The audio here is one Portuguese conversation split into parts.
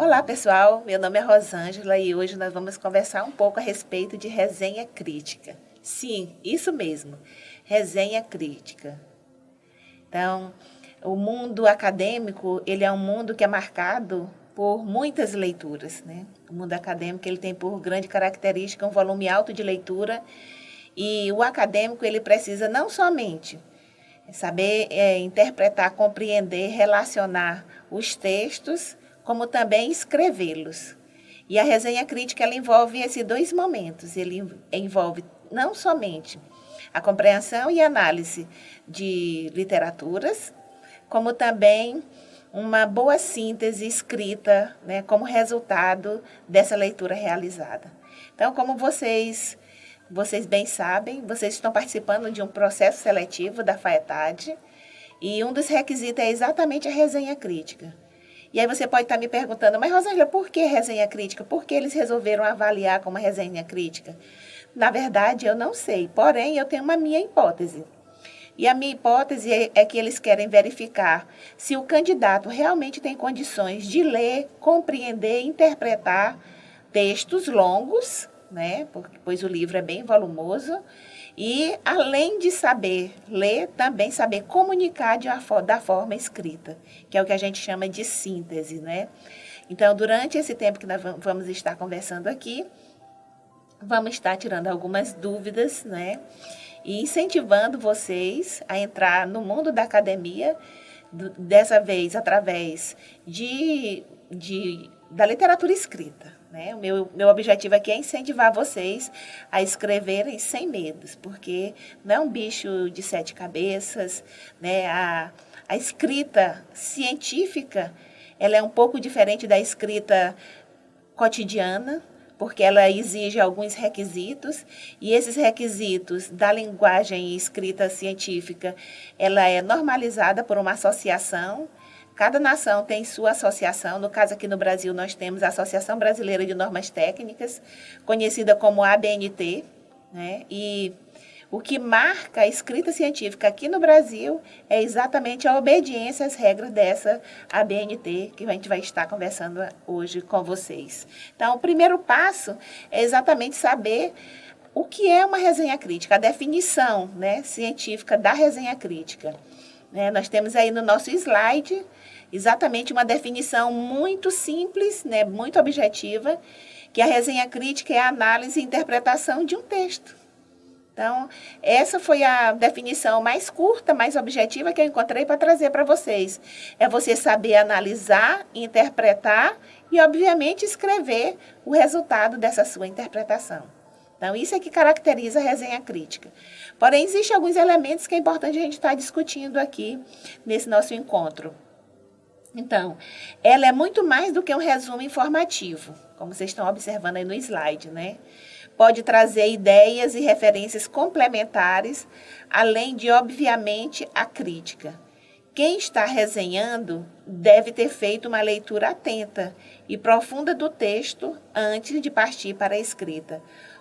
Olá, pessoal. Meu nome é Rosângela e hoje nós vamos conversar um pouco a respeito de resenha crítica. Sim, isso mesmo, resenha crítica. Então, o mundo acadêmico, ele é um mundo que é marcado por muitas leituras, né? O mundo acadêmico, ele tem por grande característica um volume alto de leitura e o acadêmico, ele precisa não somente saber interpretar, compreender, relacionar os textos, como também escrevê-los. E a resenha crítica, ela envolve esses dois momentos. Ele envolve não somente a compreensão e análise de literaturas, como também uma boa síntese escrita, né, como resultado dessa leitura realizada. Então, como vocês bem sabem, vocês estão participando de um processo seletivo da FAETAD e um dos requisitos é exatamente a resenha crítica. E aí você pode estar me perguntando, mas Rosângela, por que resenha crítica? Por que eles resolveram avaliar como resenha crítica? Na verdade, eu não sei, porém eu tenho uma minha hipótese. E a minha hipótese é que eles querem verificar se o candidato realmente tem condições de ler, compreender, interpretar textos longos, né? Pois o livro é bem volumoso, e além de saber ler, também saber comunicar da forma escrita, que é o que a gente chama de síntese, né? Então, durante esse tempo que nós vamos estar conversando aqui, vamos estar tirando algumas dúvidas, né? E incentivando vocês a entrar no mundo da academia, dessa vez através da literatura escrita. Né? O meu objetivo aqui é incentivar vocês a escreverem sem medos, porque não é um bicho de sete cabeças, né? A escrita científica, ela é um pouco diferente da escrita cotidiana, porque ela exige alguns requisitos, e esses requisitos da linguagem escrita científica, ela é normalizada por uma associação. Cada nação tem sua associação. No caso, aqui no Brasil, nós temos a Associação Brasileira de Normas Técnicas, conhecida como ABNT, né? E o que marca a escrita científica aqui no Brasil é exatamente a obediência às regras dessa ABNT, que a gente vai estar conversando hoje com vocês. Então, o primeiro passo é exatamente saber o que é uma resenha crítica, a definição, né, científica da resenha crítica. Nós temos aí no nosso slide exatamente uma definição muito simples, né, muito objetiva, que a resenha crítica é a análise e interpretação de um texto. Então, essa foi a definição mais curta, mais objetiva que eu encontrei para trazer para vocês. É você saber analisar, interpretar e, obviamente, escrever o resultado dessa sua interpretação. Então, isso é que caracteriza a resenha crítica. Porém, existem alguns elementos que é importante a gente estar discutindo aqui nesse nosso encontro. Então, ela é muito mais do que um resumo informativo, como vocês estão observando aí no slide, né? Pode trazer ideias e referências complementares, além de, obviamente, a crítica. Quem está resenhando deve ter feito uma leitura atenta e profunda do texto antes de partir para a escrita.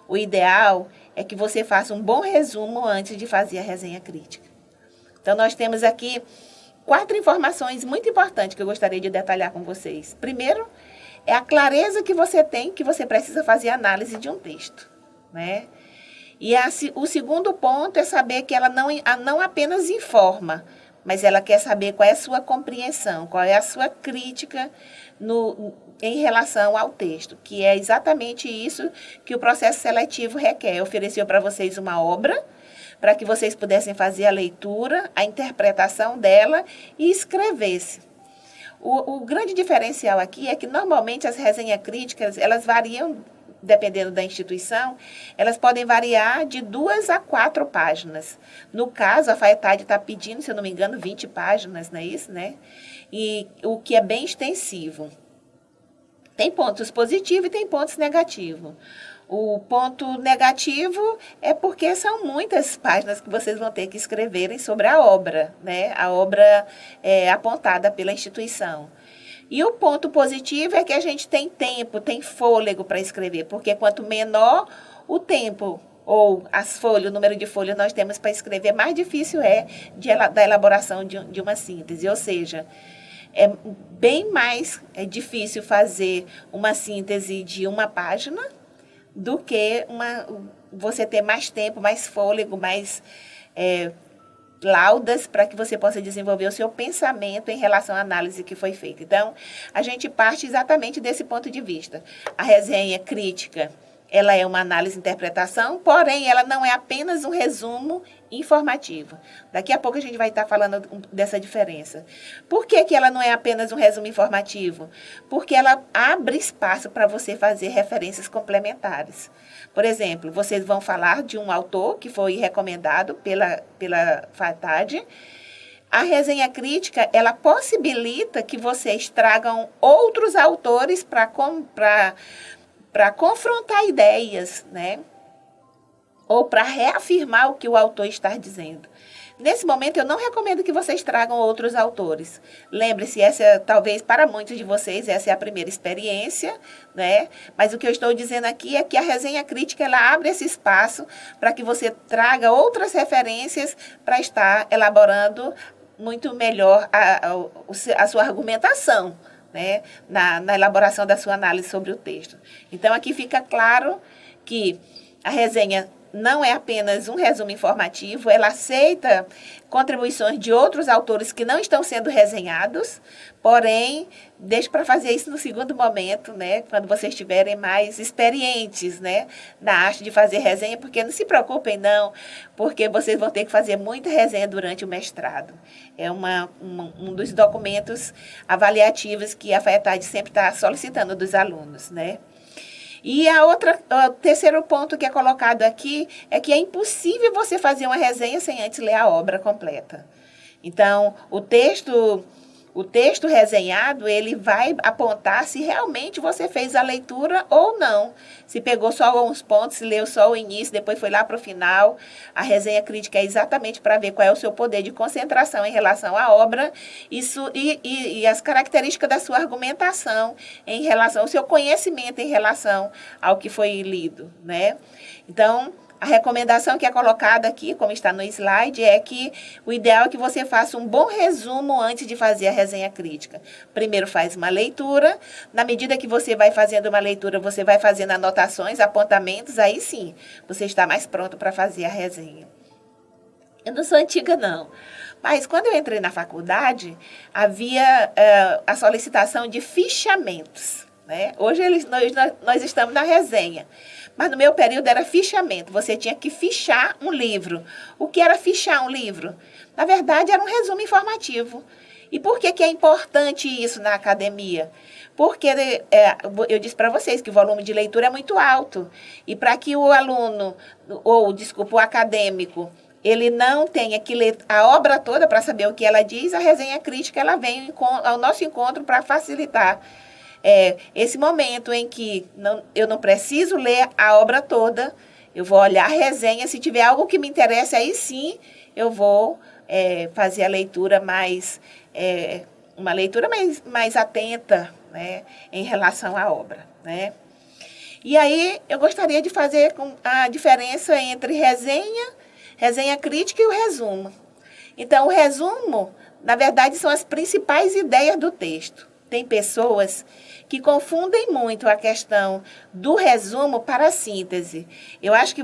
O ideal é que você faça um bom resumo antes de fazer a resenha crítica. Então, nós temos aqui 4 informações muito importantes que eu gostaria de detalhar com vocês. Primeiro, é a clareza que você tem que você precisa fazer análise de um texto, né? E o segundo ponto é saber que ela não apenas informa, mas ela quer saber qual é a sua compreensão, qual é a sua crítica em relação ao texto, que é exatamente isso que o processo seletivo requer. Ofereceu para vocês uma obra, para que vocês pudessem fazer a leitura, a interpretação dela e escrevesse. O grande diferencial aqui é que, normalmente, as resenhas críticas, elas variam, dependendo da instituição, elas podem variar de 2 a 4 páginas. No caso, a FAETAD está pedindo, se eu não me engano, 20 páginas, não é isso, né? E o que é bem extensivo. Tem pontos positivos e tem pontos negativos. O ponto negativo é porque são muitas páginas que vocês vão ter que escreverem sobre a obra, né? A obra apontada pela instituição. E o ponto positivo é que a gente tem tempo, tem fôlego para escrever, porque quanto menor o tempo ou as folhas, o número de folhas nós temos para escrever, mais difícil é da elaboração de uma síntese. Ou seja, é bem mais difícil fazer uma síntese de uma página do que você ter mais tempo, mais fôlego, mais laudas para que você possa desenvolver o seu pensamento em relação à análise que foi feita. Então, a gente parte exatamente desse ponto de vista. A resenha crítica, ela é uma análise-interpretação, porém, ela não é apenas um resumo informativo. Daqui a pouco a gente vai estar falando dessa diferença. Por que ela não é apenas um resumo informativo? Porque ela abre espaço para você fazer referências complementares. Por exemplo, vocês vão falar de um autor que foi recomendado pela FATAD. A resenha crítica, ela possibilita que vocês tragam outros autores para confrontar ideias, né? Ou para reafirmar o que o autor está dizendo. Nesse momento, eu não recomendo que vocês tragam outros autores. Lembre-se, talvez para muitos de vocês, essa é a primeira experiência, né? Mas o que eu estou dizendo aqui é que a resenha crítica, ela abre esse espaço para que você traga outras referências para estar elaborando muito melhor a sua argumentação, né? Na elaboração da sua análise sobre o texto. Então, aqui fica claro que a resenha não é apenas um resumo informativo, ela aceita contribuições de outros autores que não estão sendo resenhados, porém, deixa para fazer isso no segundo momento, né, quando vocês estiverem mais experientes, né, na arte de fazer resenha, porque não se preocupem não, porque vocês vão ter que fazer muita resenha durante o mestrado. É um dos documentos avaliativos que a FATAD sempre está solicitando dos alunos, né. E o terceiro ponto que é colocado aqui é que é impossível você fazer uma resenha sem antes ler a obra completa. Então, o texto resenhado, ele vai apontar se realmente você fez a leitura ou não. Se pegou só alguns pontos, se leu só o início, depois foi lá para o final. A resenha crítica é exatamente para ver qual é o seu poder de concentração em relação à obra e as características da sua argumentação em relação ao seu conhecimento em relação ao que foi lido, né? Então, a recomendação que é colocada aqui, como está no slide, é que o ideal é que você faça um bom resumo antes de fazer a resenha crítica. Primeiro faz uma leitura, na medida que você vai fazendo uma leitura, você vai fazendo anotações, apontamentos, aí sim, você está mais pronto para fazer a resenha. Eu não sou antiga, não. Mas quando eu entrei na faculdade, havia a solicitação de fichamentos, né? Hoje nós estamos na resenha. Mas no meu período era fichamento. Você tinha que fichar um livro. O que era fichar um livro? Na verdade, era um resumo informativo. E por que é importante isso na academia? Porque eu disse para vocês que o volume de leitura é muito alto. E para que o aluno, o acadêmico, ele não tenha que ler a obra toda para saber o que ela diz, a resenha crítica ela vem ao nosso encontro para facilitar esse momento em que eu não preciso ler a obra toda, eu vou olhar a resenha, se tiver algo que me interessa, aí sim eu vou fazer a leitura uma leitura mais atenta, né, em relação à obra, né? E aí eu gostaria de fazer a diferença entre resenha crítica e o resumo. Então, o resumo, na verdade, são as principais ideias do texto. Tem pessoas que confundem muito a questão do resumo para a síntese. Eu acho que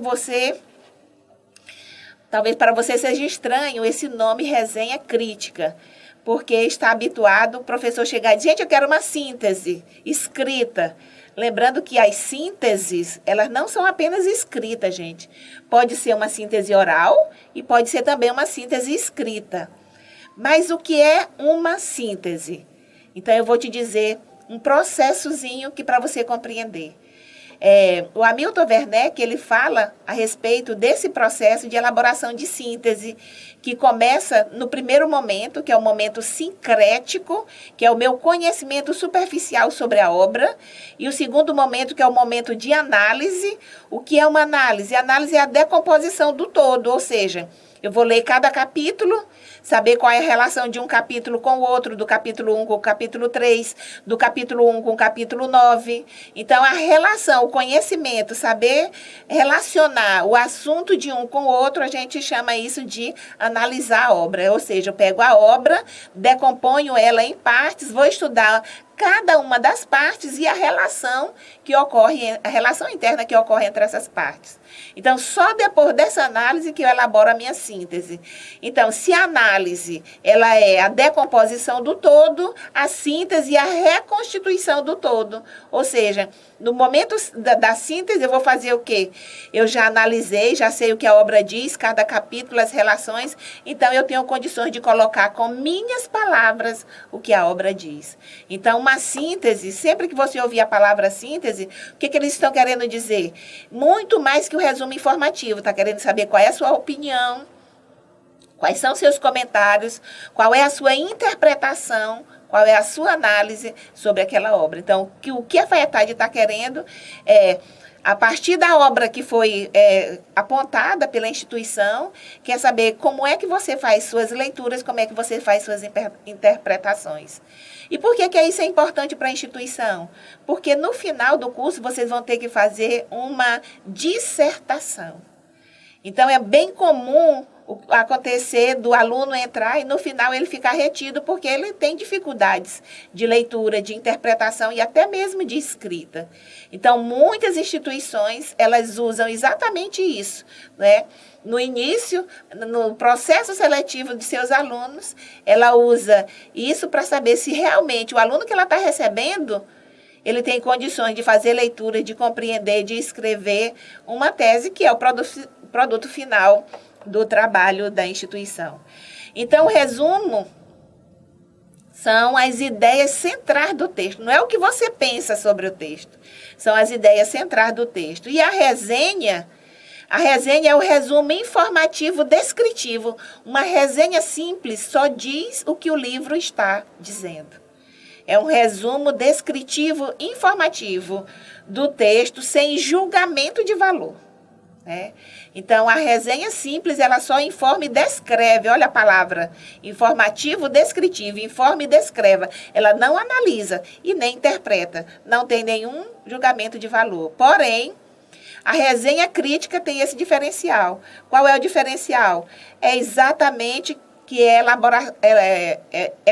talvez para você seja estranho esse nome resenha crítica, porque está habituado o professor chegar e dizer, gente, eu quero uma síntese escrita. Lembrando que as sínteses, elas não são apenas escritas, gente. Pode ser uma síntese oral e pode ser também uma síntese escrita. Mas o que é uma síntese? Então, eu vou te dizer um processozinho que para você compreender. O Hamilton Werneck, ele fala a respeito desse processo de elaboração de síntese, que começa no primeiro momento, que é o momento sincrético, que é o meu conhecimento superficial sobre a obra, e o segundo momento, que é o momento de análise. O que é uma análise? A análise é a decomposição do todo, ou seja, Eu vou ler cada capítulo, saber qual é a relação de um capítulo com o outro, do capítulo 1 com o capítulo 3, do capítulo 1 com o capítulo 9. Então, a relação, o conhecimento, saber relacionar o assunto de um com o outro, a gente chama isso de analisar a obra. Ou seja, eu pego a obra, decomponho ela em partes, vou estudar cada uma das partes e a relação que ocorre, a relação interna que ocorre entre essas partes. Então, só depois dessa análise que eu elaboro a minha síntese. Então, se a análise ela é a decomposição do todo, a síntese é a reconstituição do todo. Ou seja, no momento da síntese, eu vou fazer o quê? Eu já analisei, já sei o que a obra diz, cada capítulo, as relações, então eu tenho condições de colocar com minhas palavras o que a obra diz. Então, uma síntese, sempre que você ouvir a palavra síntese, o que eles estão querendo dizer? Muito mais que o resumo informativo, está querendo saber qual é a sua opinião, quais são seus comentários, qual é a sua interpretação, qual é a sua análise sobre aquela obra. Então, o que a FAETAD está querendo é, a partir da obra que foi apontada pela instituição, quer saber como é que você faz suas leituras, como é que você faz suas interpretações. E por que isso é importante para a instituição? Porque no final do curso vocês vão ter que fazer uma dissertação. Então, é bem comum acontecer do aluno entrar e no final ele ficar retido porque ele tem dificuldades de leitura, de interpretação e até mesmo de escrita. Então, muitas instituições, elas usam exatamente isso, né? No início, no processo seletivo de seus alunos, ela usa isso para saber se realmente o aluno que ela está recebendo, ele tem condições de fazer leitura, de compreender, de escrever uma tese que é o produto final do trabalho da instituição. Então, o resumo são as ideias centrais do texto. Não é o que você pensa sobre o texto. São as ideias centrais do texto. E a resenha é o resumo informativo descritivo. Uma resenha simples só diz o que o livro está dizendo. É um resumo descritivo informativo do texto sem julgamento de valor. Né? Então, a resenha simples, ela só informa e descreve. Olha a palavra, informativo, descritivo, informa e descreva. Ela não analisa e nem interpreta. Não tem nenhum julgamento de valor. Porém, a resenha crítica tem esse diferencial. Qual é o diferencial? É exatamente que é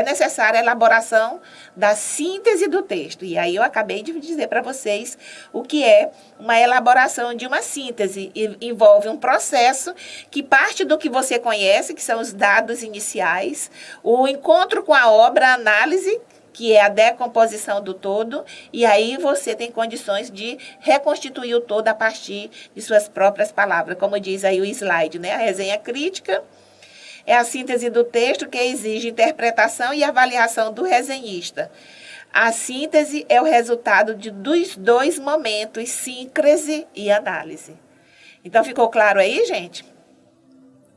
necessária a elaboração da síntese do texto. E aí eu acabei de dizer para vocês o que é uma elaboração de uma síntese. Envolve um processo que parte do que você conhece, que são os dados iniciais, o encontro com a obra, a análise, que é a decomposição do todo, e aí você tem condições de reconstituir o todo a partir de suas próprias palavras, como diz aí o slide, né? A resenha crítica é a síntese do texto que exige interpretação e avaliação do resenhista. A síntese é o resultado dos dois momentos, síncrese e análise. Então, ficou claro aí, gente?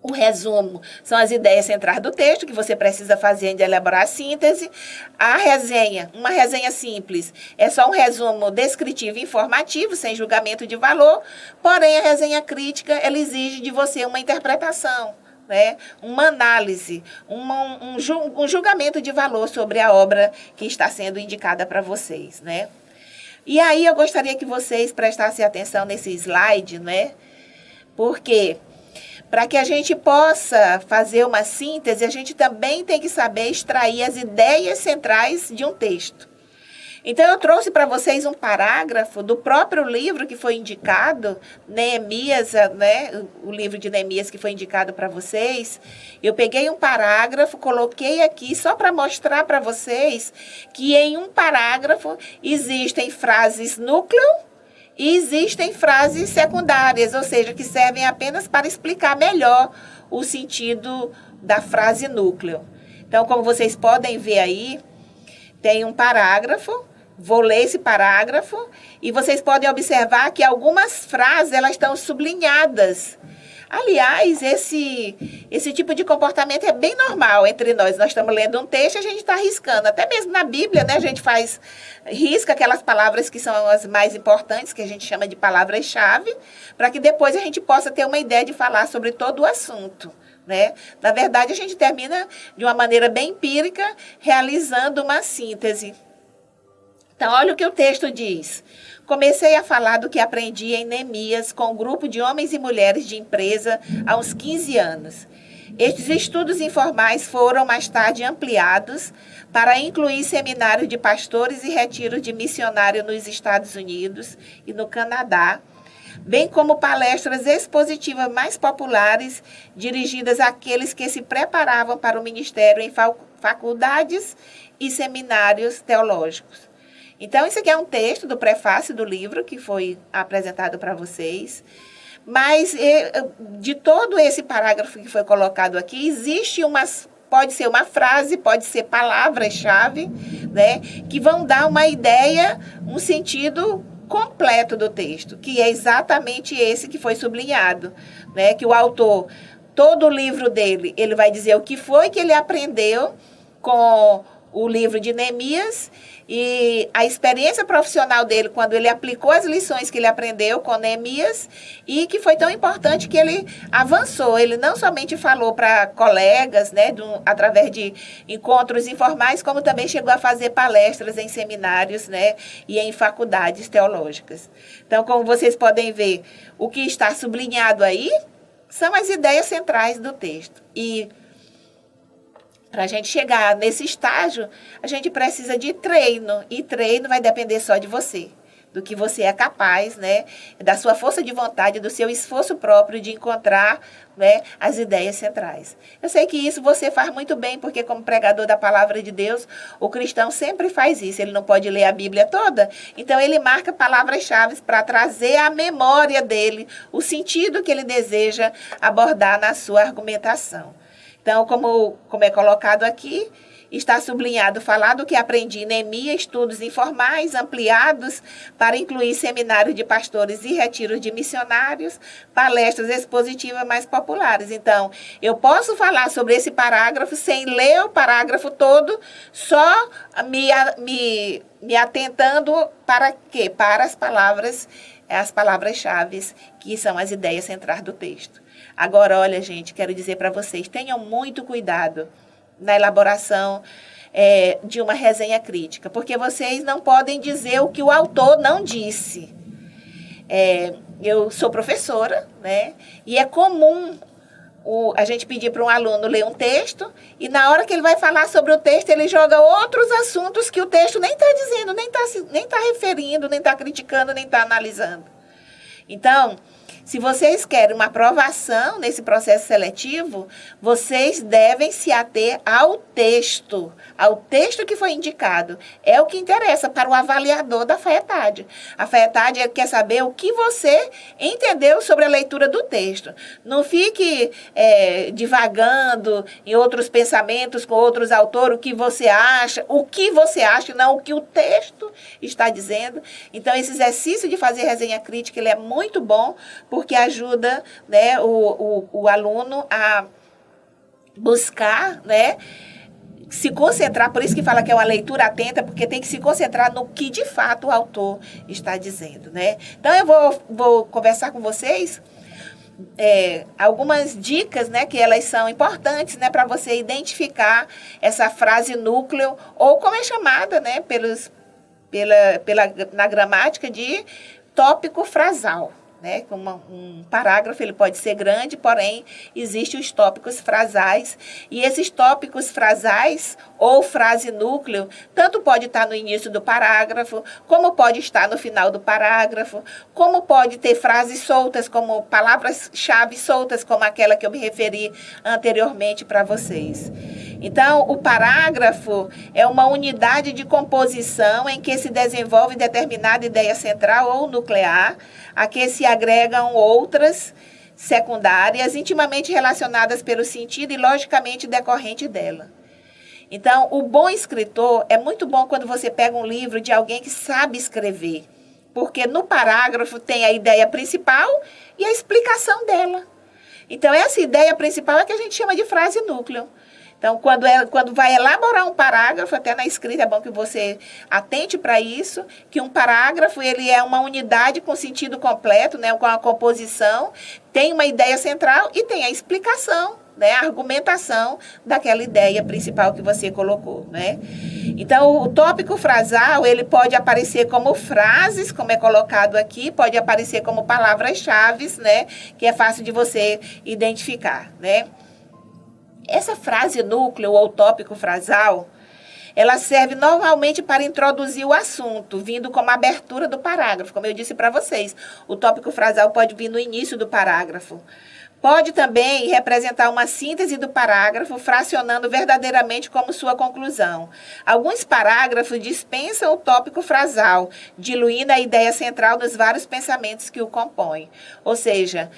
O resumo são as ideias centrais do texto que você precisa fazer de elaborar a síntese. A resenha, uma resenha simples, é só um resumo descritivo e informativo, sem julgamento de valor. Porém, a resenha crítica, ela exige de você uma interpretação, né? Uma análise, um julgamento de valor sobre a obra que está sendo indicada para vocês, né? E aí eu gostaria que vocês prestassem atenção nesse slide, né? Porque para que a gente possa fazer uma síntese, a gente também tem que saber extrair as ideias centrais de um texto. Então, eu trouxe para vocês um parágrafo do próprio livro que foi indicado, Neemias, né? O livro de Neemias que foi indicado para vocês. Eu peguei um parágrafo, coloquei aqui só para mostrar para vocês que em um parágrafo existem frases núcleo e existem frases secundárias, ou seja, que servem apenas para explicar melhor o sentido da frase núcleo. Então, como vocês podem ver aí, tem um parágrafo. Vou ler esse parágrafo e vocês podem observar que algumas frases elas estão sublinhadas. Aliás, esse tipo de comportamento é bem normal entre nós. Nós estamos lendo um texto e a gente está riscando. Até mesmo na Bíblia, né, a gente risca aquelas palavras que são as mais importantes, que a gente chama de palavras-chave, para que depois a gente possa ter uma ideia de falar sobre todo o assunto. né? Na verdade, a gente termina de uma maneira bem empírica, realizando uma síntese. Então, olha o que o texto diz. Comecei a falar do que aprendi em Neemias com um grupo de homens e mulheres de empresa há uns 15 anos. Estes estudos informais foram mais tarde ampliados para incluir seminários de pastores e retiros de missionários nos Estados Unidos e no Canadá, bem como palestras expositivas mais populares dirigidas àqueles que se preparavam para o ministério em faculdades e seminários teológicos. Então, isso aqui é um texto do prefácio do livro que foi apresentado para vocês. Mas de todo esse parágrafo que foi colocado aqui, pode ser uma frase, pode ser palavras-chave, né, que vão dar uma ideia, um sentido completo do texto, que é exatamente esse que foi sublinhado, né, que o autor, todo o livro dele, ele vai dizer o que foi que ele aprendeu com o livro de Neemias e a experiência profissional dele quando ele aplicou as lições que ele aprendeu com Neemias e que foi tão importante que ele avançou. Ele não somente falou para colegas, né, através de encontros informais, como também chegou a fazer palestras em seminários, né, e em faculdades teológicas. Então, como vocês podem ver, o que está sublinhado aí são as ideias centrais do texto. E para a gente chegar nesse estágio, a gente precisa de treino. E treino vai depender só de você, do que você é capaz, né? Da sua força de vontade, do seu esforço próprio de encontrar, né, as ideias centrais. Eu sei que isso você faz muito bem, porque como pregador da palavra de Deus, o cristão sempre faz isso. Ele não pode ler a Bíblia toda, então ele marca palavras-chave para trazer à memória dele o sentido que ele deseja abordar na sua argumentação. Então, como é colocado aqui, está sublinhado falar do que aprendi em Neemias, estudos informais ampliados para incluir seminários de pastores e retiros de missionários, palestras expositivas mais populares. Então, eu posso falar sobre esse parágrafo sem ler o parágrafo todo, só me atentando para quê? Para as palavras-chave, que são as ideias centrais do texto. Agora, olha, gente, quero dizer para vocês, tenham muito cuidado na elaboração de uma resenha crítica, porque vocês não podem dizer o que o autor não disse. Eu sou professora, né? E é comum a gente pedir para um aluno ler um texto e na hora que ele vai falar sobre o texto, ele joga outros assuntos que o texto nem está dizendo, nem tá referindo, nem está criticando, nem está analisando. Então, se vocês querem uma aprovação nesse processo seletivo, vocês devem se ater ao texto que foi indicado. É o que interessa para o avaliador da FAETAD. A FAETAD quer saber o que você entendeu sobre a leitura do texto. Não fique divagando em outros pensamentos com outros autores, o que você acha, não o que o texto está dizendo. Então, esse exercício de fazer resenha crítica, ele é muito bom, porque ajuda, né, o aluno a buscar, né, se concentrar, por isso que fala que é uma leitura atenta, porque tem que se concentrar no que de fato o autor está dizendo, né? Então eu vou conversar com vocês algumas dicas, né, que elas são importantes, né, para você identificar essa frase núcleo, ou como é chamada, né, na gramática de tópico frasal. Né? Um parágrafo ele pode ser grande, porém, existem os tópicos frasais. E esses tópicos frasais, ou frase núcleo, tanto pode estar no início do parágrafo, como pode estar no final do parágrafo, como pode ter frases soltas, como palavras-chave soltas, como aquela que eu me referi anteriormente para vocês. Então, o parágrafo é uma unidade de composição em que se desenvolve determinada ideia central ou nuclear, a que se agregam outras secundárias, intimamente relacionadas pelo sentido e logicamente decorrente dela. Então, o bom escritor é muito bom quando você pega um livro de alguém que sabe escrever, porque no parágrafo tem a ideia principal e a explicação dela. Então, essa ideia principal é que a gente chama de frase núcleo. Então, quando vai elaborar um parágrafo, até na escrita é bom que você atente para isso, que um parágrafo ele é uma unidade com sentido completo, né, com a composição, tem uma ideia central e tem a explicação né, a argumentação daquela ideia principal que você colocou, né? Então, o tópico frasal, ele pode aparecer como frases, como é colocado aqui, pode aparecer como palavras-chave, né, que é fácil de você identificar, né? Essa frase núcleo ou tópico frasal, ela serve normalmente para introduzir o assunto, vindo como abertura do parágrafo, como eu disse para vocês. O tópico frasal pode vir no início do parágrafo. Pode também representar uma síntese do parágrafo, fracionando verdadeiramente como sua conclusão. Alguns parágrafos dispensam o tópico frasal, diluindo a ideia central dos vários pensamentos que o compõem. Ou seja,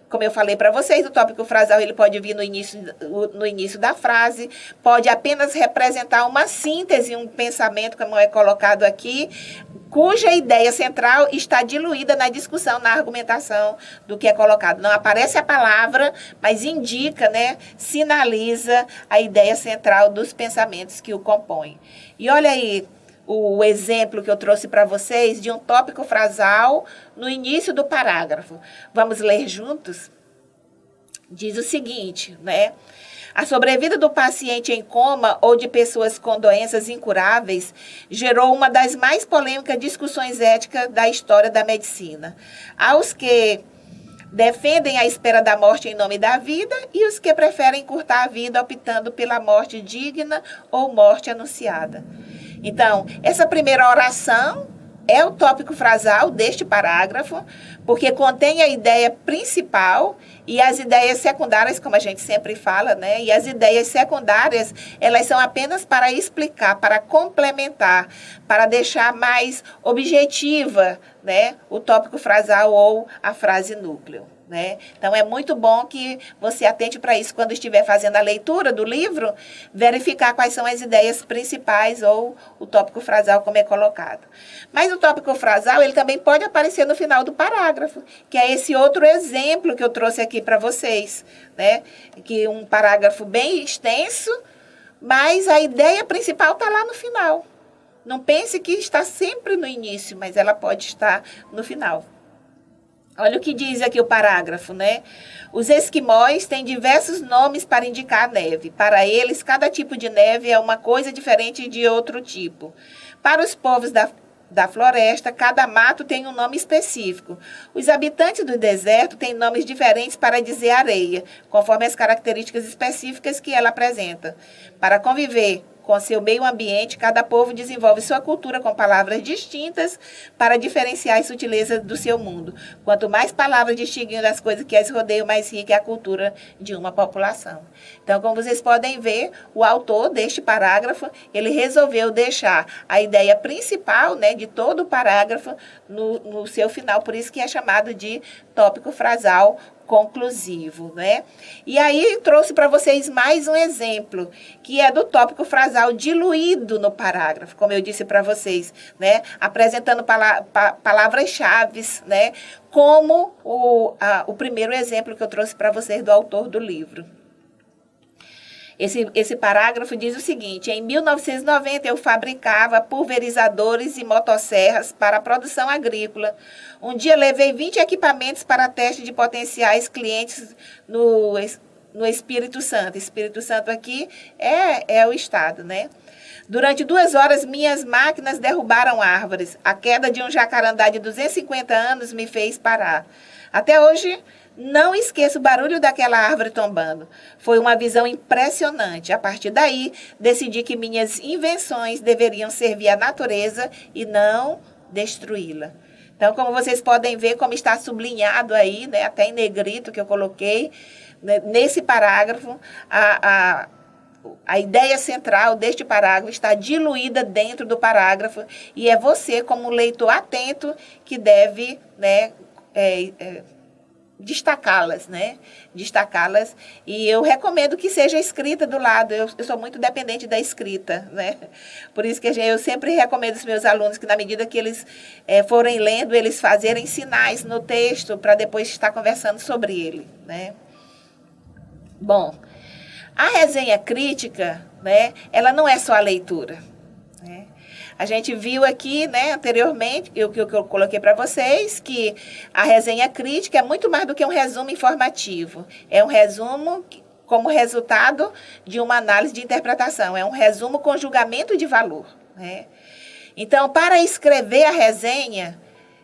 como eu falei para vocês, o tópico frasal ele pode vir no início da frase, pode apenas representar uma síntese, um pensamento, como é colocado aqui, cuja ideia central está diluída na discussão, na argumentação do que é colocado. Não aparece a palavra, mas indica, né, sinaliza a ideia central dos pensamentos que o compõem. E olha aí o exemplo que eu trouxe para vocês de um tópico frasal no início do parágrafo. Vamos ler juntos? Diz o seguinte, né? A sobrevida do paciente em coma ou de pessoas com doenças incuráveis gerou uma das mais polêmicas discussões éticas da história da medicina. Há os que defendem a espera da morte em nome da vida e os que preferem encurtar a vida optando pela morte digna ou morte anunciada. Então, essa primeira oração é o tópico frasal deste parágrafo, porque contém a ideia principal e as ideias secundárias, como a gente sempre fala, né? E as ideias secundárias, elas são apenas para explicar, para complementar, para deixar mais objetiva, né, o tópico frasal ou a frase núcleo. Né? Então, é muito bom que você atente para isso quando estiver fazendo a leitura do livro, verificar quais são as ideias principais ou o tópico frasal como é colocado. Mas o tópico frasal, ele também pode aparecer no final do parágrafo, que é esse outro exemplo que eu trouxe aqui para vocês, né? Que um parágrafo bem extenso, mas a ideia principal está lá no final. Não pense que está sempre no início, mas ela pode estar no final. Olha o que diz aqui o parágrafo, né? Os esquimós têm diversos nomes para indicar a neve. Para eles, cada tipo de neve é uma coisa diferente de outro tipo. Para os povos da floresta, cada mato tem um nome específico. Os habitantes do deserto têm nomes diferentes para dizer areia, conforme as características específicas que ela apresenta. Para conviver com seu meio ambiente, cada povo desenvolve sua cultura com palavras distintas para diferenciar as sutilezas do seu mundo. Quanto mais palavras distinguem das coisas que as rodeiam, mais rica é a cultura de uma população. Então, como vocês podem ver, o autor deste parágrafo, ele resolveu deixar a ideia principal, né, de todo o parágrafo no seu final, por isso que é chamado de tópico frasal conclusivo, né? E aí trouxe para vocês mais um exemplo, que é do tópico frasal diluído no parágrafo, como eu disse para vocês, né? Apresentando palavras-chave, né? Como o primeiro exemplo que eu trouxe para vocês do autor do livro. Esse parágrafo diz o seguinte: em 1990 eu fabricava pulverizadores e motosserras para a produção agrícola. Um dia levei 20 equipamentos para teste de potenciais clientes no Espírito Santo. Espírito Santo aqui é o estado, né? Durante 2 horas, minhas máquinas derrubaram árvores. A queda de um jacarandá de 250 anos me fez parar. Até hoje, não esqueço o barulho daquela árvore tombando. Foi uma visão impressionante. A partir daí, decidi que minhas invenções deveriam servir à natureza e não destruí-la. Então, como vocês podem ver, como está sublinhado aí, né, até em negrito que eu coloquei, né, nesse parágrafo, a ideia central deste parágrafo está diluída dentro do parágrafo e é você, como leitor atento, que deve, né, destacá-las, né? Destacá-las. E eu recomendo que seja escrita do lado. Eu sou muito dependente da escrita, né? Por isso que eu sempre recomendo aos meus alunos que, na medida que eles forem lendo, eles fazerem sinais no texto para depois estar conversando sobre ele, né? Bom, a resenha crítica, né? Ela não é só a leitura, né? A gente viu aqui, né, anteriormente, o que eu coloquei para vocês, que a resenha crítica é muito mais do que um resumo informativo. É um resumo como resultado de uma análise de interpretação. É um resumo com julgamento de valor, né? Então, para escrever a resenha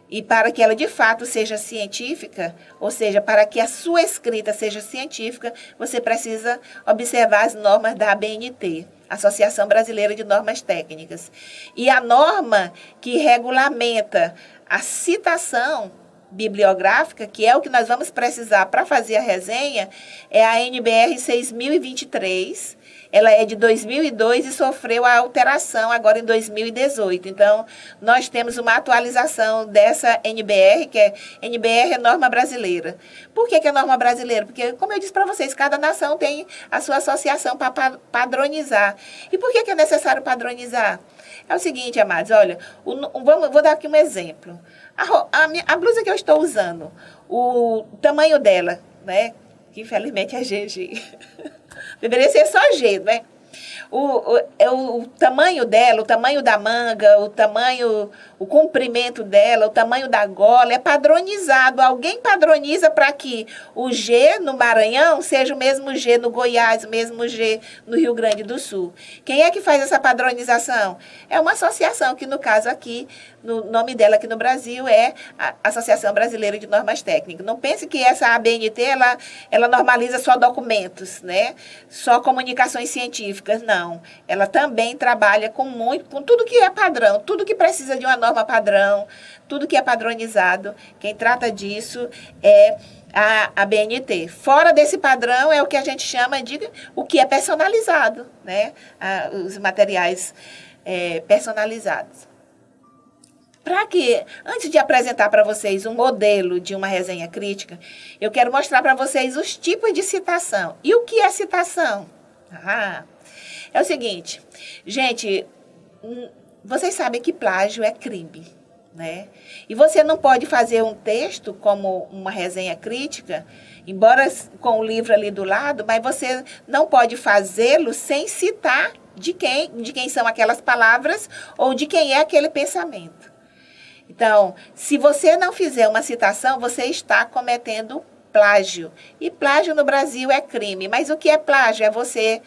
e para que ela de fato seja científica, ou seja, para que a sua escrita seja científica, você precisa observar as normas da ABNT, Associação Brasileira de Normas Técnicas. E a norma que regulamenta a citação bibliográfica, que é o que nós vamos precisar para fazer a resenha, é a NBR 6023. Ela é de 2002 e sofreu a alteração agora em 2018. Então, nós temos uma atualização dessa NBR, que é NBR é norma brasileira. Por que é norma brasileira? Porque, como eu disse para vocês, cada nação tem a sua associação para padronizar. E por que é necessário padronizar? É o seguinte, amados, olha, vou dar aqui um exemplo. A blusa que eu estou usando, o tamanho dela, né? Que infelizmente é GG. Deveria ser só G, né? O tamanho dela, o tamanho da manga, o comprimento dela, o tamanho da gola é padronizado. Alguém padroniza para que o G no Maranhão seja o mesmo G no Goiás, o mesmo G no Rio Grande do Sul. Quem é que faz essa padronização? É uma associação, que no caso aqui, no nome dela aqui no Brasil é a Associação Brasileira de Normas Técnicas. Não pense que essa ABNT, ela normaliza só documentos, né? Só comunicações científicas, não. Ela também trabalha com tudo que é padrão, tudo que precisa de uma norma padrão, tudo que é padronizado. Quem trata disso é a ABNT. Fora desse padrão é o que a gente chama de o que é personalizado, né? Os materiais personalizados. Antes de apresentar para vocês um modelo de uma resenha crítica, eu quero mostrar para vocês os tipos de citação. E o que é citação? É o seguinte, gente, vocês sabem que plágio é crime, né? E você não pode fazer um texto como uma resenha crítica, embora com o livro ali do lado, mas você não pode fazê-lo sem citar de quem são aquelas palavras ou de quem é aquele pensamento. Então, se você não fizer uma citação, você está cometendo plágio. E plágio no Brasil é crime. Mas o que é plágio? É você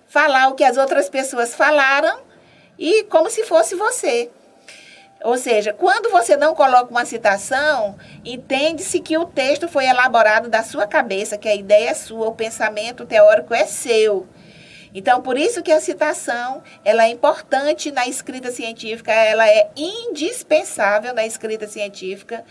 falar o que as outras pessoas falaram e como se fosse você. Ou seja, quando você não coloca uma citação, entende-se que o texto foi elaborado da sua cabeça, que a ideia é sua, o pensamento teórico é seu. Então, por isso que a citação, ela é importante na escrita científica, ela é indispensável na escrita científica.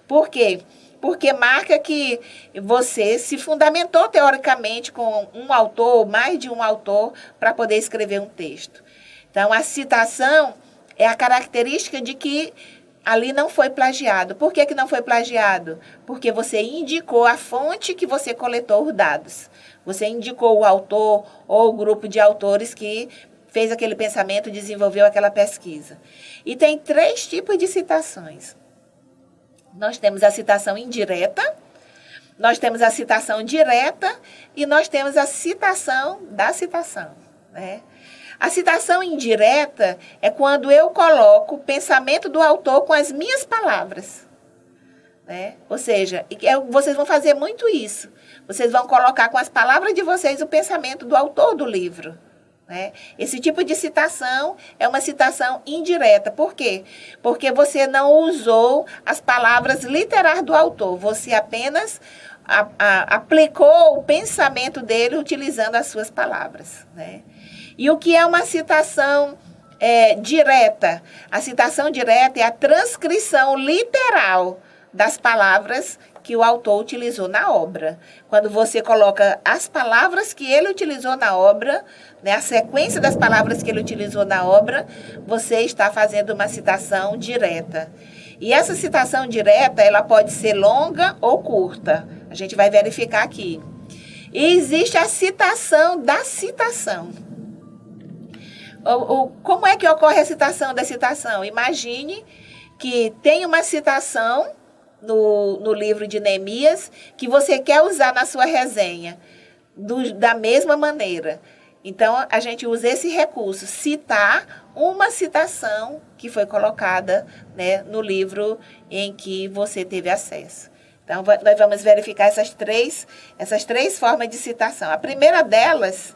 Por quê? Porque marca que você se fundamentou teoricamente com um autor ou mais de um autor para poder escrever um texto. Então, a citação é a característica de que ali não foi plagiado. Por que não foi plagiado? Porque você indicou a fonte que você coletou os dados. Você indicou o autor ou o grupo de autores que fez aquele pensamento, desenvolveu aquela pesquisa. E tem 3 tipos de citações. Nós temos a citação indireta, nós temos a citação direta e nós temos a citação da citação, né? A citação indireta é quando eu coloco o pensamento do autor com as minhas palavras, né? Ou seja, vocês vão fazer muito isso. Vocês vão colocar com as palavras de vocês o pensamento do autor do livro, né? Esse tipo de citação é uma citação indireta. Por quê? Porque você não usou as palavras literais do autor. Você apenas aplicou o pensamento dele utilizando as suas palavras, né? E o que é uma citação direta? A citação direta é a transcrição literal das palavras que o autor utilizou na obra. Quando você coloca as palavras que ele utilizou na obra, né, a sequência das palavras que ele utilizou na obra, você está fazendo uma citação direta. E essa citação direta, ela pode ser longa ou curta. A gente vai verificar aqui. E existe a citação da citação. Como é que ocorre a citação da citação? Imagine que tem uma citação no livro de Neemias que você quer usar na sua resenha da mesma maneira. Então, a gente usa esse recurso, citar uma citação que foi colocada, né, no livro em que você teve acesso. Então, nós vamos verificar essas três formas de citação. A primeira delas,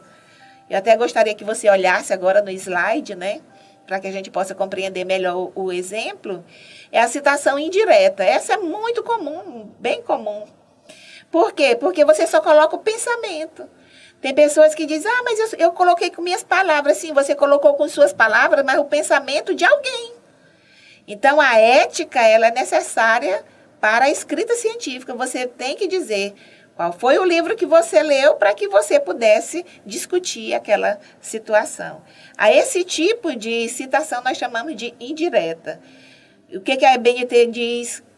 eu até gostaria que você olhasse agora no slide, né, para que a gente possa compreender melhor o exemplo, é a citação indireta. Essa é muito comum, bem comum. Por quê? Porque você só coloca o pensamento. Tem pessoas que dizem, mas eu coloquei com minhas palavras. Sim, você colocou com suas palavras, mas o pensamento de alguém. Então, a ética, ela é necessária para a escrita científica. Você tem que dizer qual foi o livro que você leu para que você pudesse discutir aquela situação. A esse tipo de citação nós chamamos de indireta. O que a BNT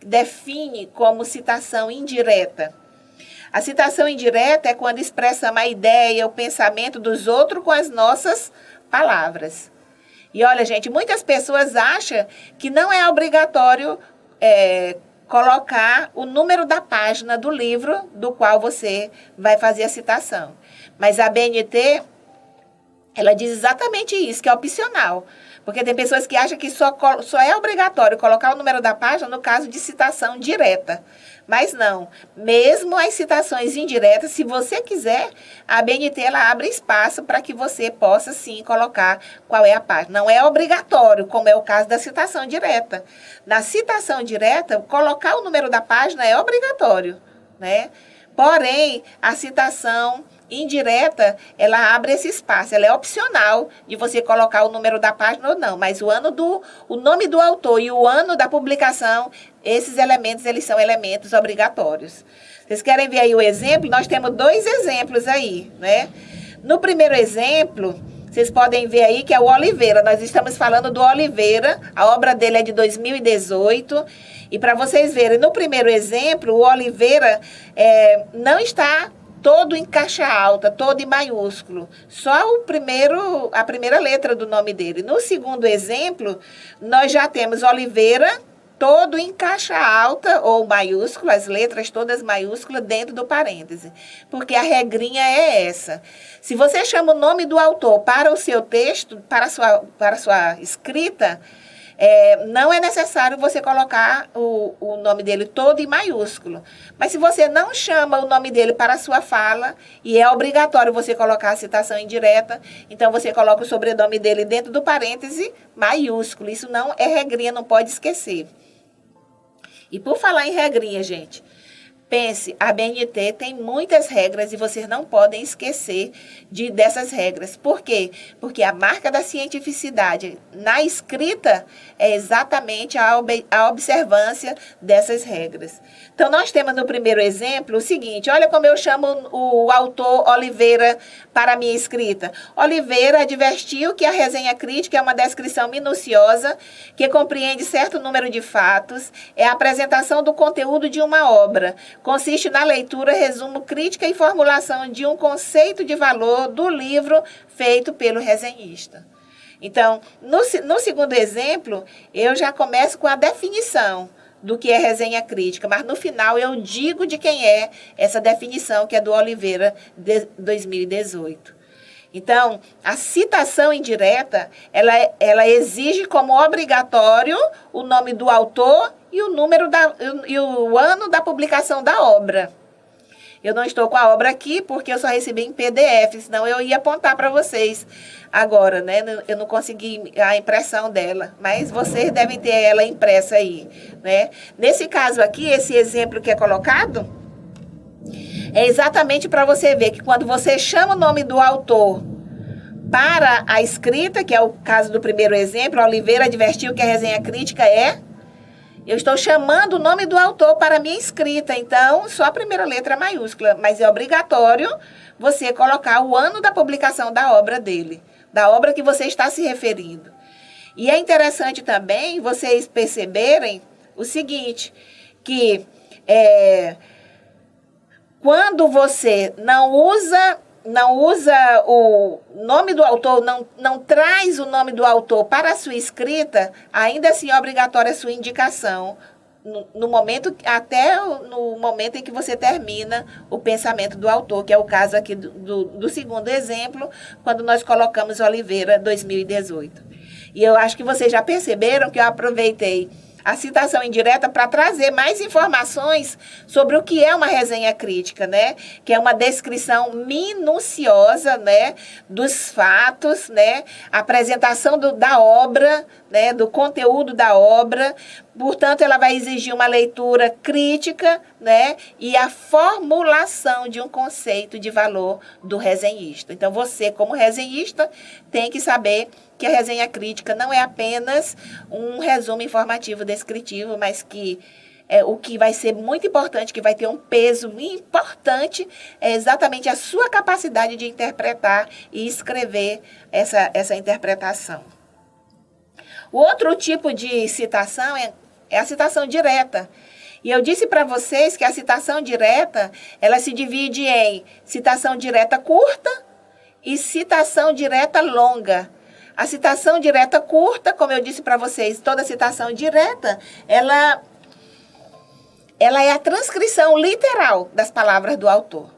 define como citação indireta? A citação indireta é quando expressamos a ideia, o pensamento dos outros com as nossas palavras. E olha, gente, muitas pessoas acham que não é obrigatório colocar o número da página do livro do qual você vai fazer a citação. Mas a BNT, ela diz exatamente isso, que é opcional. Porque tem pessoas que acham que só é obrigatório colocar o número da página no caso de citação direta. Mas não. Mesmo as citações indiretas, se você quiser, a BNT ela abre espaço para que você possa, sim, colocar qual é a página. Não é obrigatório, como é o caso da citação direta. Na citação direta, colocar o número da página é obrigatório, né? Porém, a citação indireta, ela abre esse espaço, ela é opcional de você colocar o número da página ou não, mas o nome do autor e o ano da publicação, esses elementos, eles são elementos obrigatórios. Vocês querem ver aí o exemplo? Nós temos 2 exemplos aí, né? No primeiro exemplo, vocês podem ver aí que é o Oliveira. Nós estamos falando do Oliveira, a obra dele é de 2018. E para vocês verem, no primeiro exemplo, o Oliveira não está todo em caixa alta, todo em maiúsculo. Só a primeira letra do nome dele. No segundo exemplo, nós já temos Oliveira todo em caixa alta ou maiúsculo, as letras todas maiúsculas dentro do parêntese. Porque a regrinha é essa. Se você chama o nome do autor para o seu texto, para a sua escrita, não é necessário você colocar o nome dele todo em maiúsculo. Mas se você não chama o nome dele para a sua fala, e é obrigatório você colocar a citação indireta, então você coloca o sobrenome dele dentro do parêntese maiúsculo. Isso não é regrinha, não pode esquecer. E por falar em regrinha, gente, pense, a BNT tem muitas regras e vocês não podem esquecer dessas regras. Por quê? Porque a marca da cientificidade na escrita é exatamente a observância dessas regras. Então, nós temos no primeiro exemplo o seguinte, olha como eu chamo o autor Oliveira para a minha escrita. Oliveira advertiu que a resenha crítica é uma descrição minuciosa que compreende certo número de fatos, é a apresentação do conteúdo de uma obra. Consiste na leitura, resumo, crítica e formulação de um conceito de valor do livro feito pelo resenhista. Então, no segundo exemplo, eu já começo com a definição do que é resenha crítica, mas no final eu digo de quem é essa definição, que é do Oliveira, de 2018. Então, a citação indireta, ela exige como obrigatório o nome do autor e o ano da publicação da obra. Eu não estou com a obra aqui porque eu só recebi em PDF, senão eu ia apontar para vocês agora, né? Eu não consegui a impressão dela, mas vocês devem ter ela impressa aí, né? Nesse caso aqui, esse exemplo que é colocado, é exatamente para você ver que quando você chama o nome do autor para a escrita, que é o caso do primeiro exemplo, Oliveira advertiu que a resenha crítica eu estou chamando o nome do autor para a minha escrita, então só a primeira letra é maiúscula, mas é obrigatório você colocar o ano da publicação da obra dele, da obra que você está se referindo. E é interessante também vocês perceberem o seguinte, que quando você não usa o nome do autor, não traz o nome do autor para a sua escrita, ainda assim é obrigatória a sua indicação no momento, até no momento em que você termina o pensamento do autor, que é o caso aqui do segundo exemplo, quando nós colocamos Oliveira 2018. E eu acho que vocês já perceberam que eu aproveitei a citação indireta para trazer mais informações sobre o que é uma resenha crítica, né? Que é uma descrição minuciosa, né, dos fatos, né, a apresentação da obra, né, do conteúdo da obra. Portanto, ela vai exigir uma leitura crítica, né, e a formulação de um conceito de valor do resenhista. Então, você, como resenhista, tem que saber que a resenha crítica não é apenas um resumo informativo descritivo, mas que o que vai ser muito importante, que vai ter um peso importante, é exatamente a sua capacidade de interpretar e escrever essa interpretação. O outro tipo de citação é a citação direta. E eu disse para vocês que a citação direta, ela se divide em citação direta curta e citação direta longa. A citação direta curta, como eu disse para vocês, toda citação direta, ela é a transcrição literal das palavras do autor.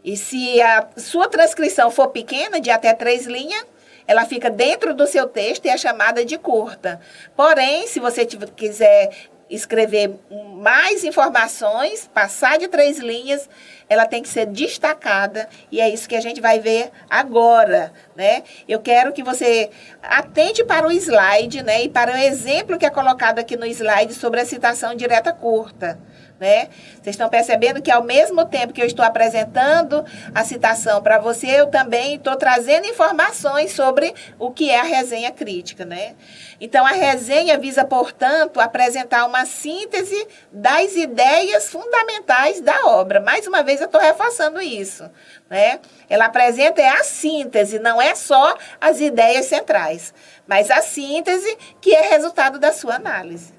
E se a sua transcrição for pequena, de até 3 linhas, ela fica dentro do seu texto e é chamada de curta. Porém, se você quiser escrever mais informações, passar de 3 linhas, ela tem que ser destacada, e é isso que a gente vai ver agora, né? Eu quero que você atente para o slide, né, e para o exemplo que é colocado aqui no slide sobre a citação direta curta, né? Vocês estão percebendo que ao mesmo tempo que eu estou apresentando a citação para você, eu também estou trazendo informações sobre o que é a resenha crítica, né? Então, a resenha visa, portanto, apresentar uma síntese das ideias fundamentais da obra. Mais uma vez, eu estou reforçando isso, né? Ela apresenta a síntese, não é só as ideias centrais, mas a síntese que é resultado da sua análise.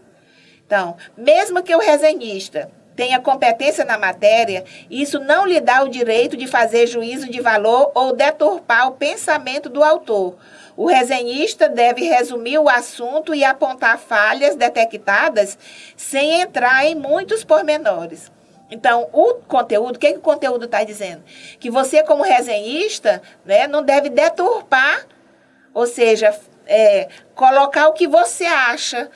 Então, mesmo que o resenhista tenha competência na matéria, isso não lhe dá o direito de fazer juízo de valor ou deturpar o pensamento do autor. O resenhista deve resumir o assunto e apontar falhas detectadas sem entrar em muitos pormenores. Então, o conteúdo, o que o conteúdo está dizendo? Que você, como resenhista, né, não deve deturpar, ou seja, colocar o que você acha,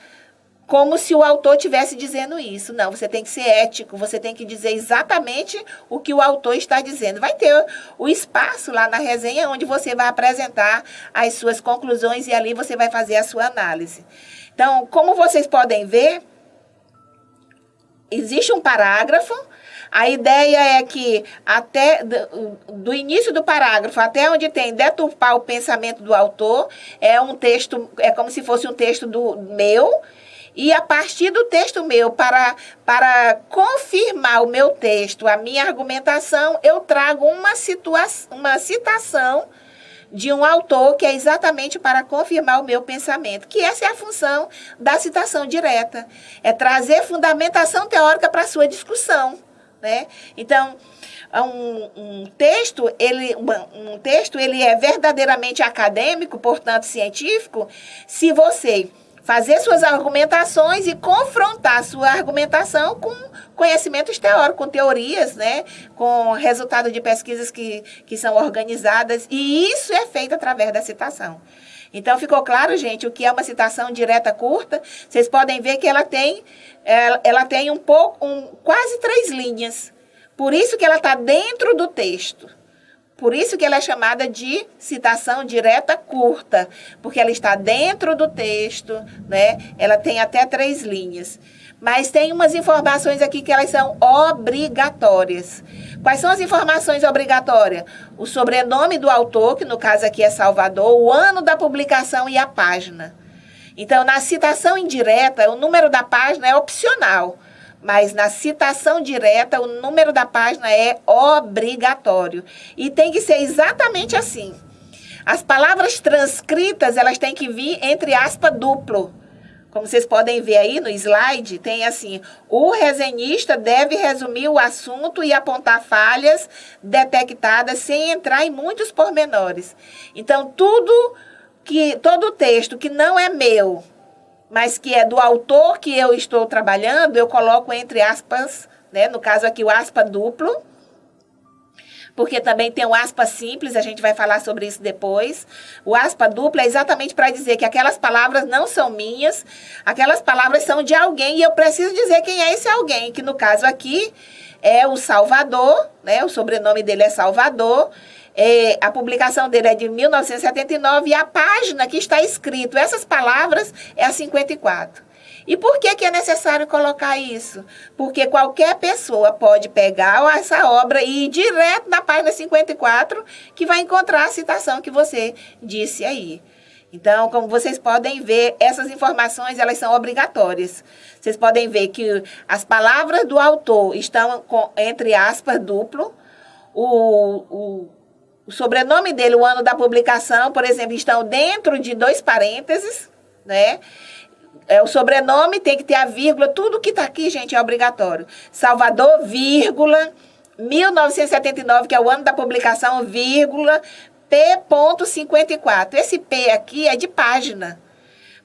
como se o autor estivesse dizendo isso. Não, você tem que ser ético, você tem que dizer exatamente o que o autor está dizendo. Vai ter o espaço lá na resenha onde você vai apresentar as suas conclusões e ali você vai fazer a sua análise. Então, como vocês podem ver, existe um parágrafo. A ideia é que até do início do parágrafo até onde tem deturpar o pensamento do autor, é um texto, é como se fosse um texto meu. E a partir do texto meu, para confirmar o meu texto, a minha argumentação, eu trago uma citação de um autor que é exatamente para confirmar o meu pensamento, que essa é a função da citação direta, é trazer fundamentação teórica para a sua discussão, né? Então, um texto ele é verdadeiramente acadêmico, portanto científico, se você fazer suas argumentações e confrontar sua argumentação com conhecimentos teóricos, com teorias, né? Com resultado de pesquisas que são organizadas, e isso é feito através da citação. Então, ficou claro, gente, o que é uma citação direta curta? Vocês podem ver que ela tem quase 3 linhas. Por isso que ela está dentro do texto. Por isso que ela é chamada de citação direta curta, porque ela está dentro do texto, né? Ela tem até 3 linhas. Mas tem umas informações aqui que elas são obrigatórias. Quais são as informações obrigatórias? O sobrenome do autor, que no caso aqui é Salvador, o ano da publicação e a página. Então, na citação indireta, o número da página é opcional. Mas na citação direta, o número da página é obrigatório. E tem que ser exatamente assim. As palavras transcritas, elas têm que vir entre aspas duplo. Como vocês podem ver aí no slide, tem assim: o resenhista deve resumir o assunto e apontar falhas detectadas sem entrar em muitos pormenores. Então, todo texto que não é meu, mas que é do autor que eu estou trabalhando, eu coloco entre aspas, né? No caso aqui o aspa duplo, porque também tem o aspa simples, a gente vai falar sobre isso depois. O aspa duplo é exatamente para dizer que aquelas palavras não são minhas, aquelas palavras são de alguém e eu preciso dizer quem é esse alguém, que no caso aqui é o Salvador, né? O sobrenome dele é Salvador. A publicação dele é de 1979 e a página que está escrito essas palavras é a 54. E por que é necessário colocar isso? Porque qualquer pessoa pode pegar essa obra e ir direto na página 54, que vai encontrar a citação que você disse aí. Então, como vocês podem ver, essas informações elas são obrigatórias. Vocês podem ver que as palavras do autor estão entre aspas duplo, o sobrenome dele, o ano da publicação, por exemplo, estão dentro de 2 parênteses, né? O sobrenome tem que ter a vírgula, tudo que está aqui, gente, é obrigatório. Salvador, vírgula, 1979, que é o ano da publicação, vírgula, P.54. Esse P aqui é de página.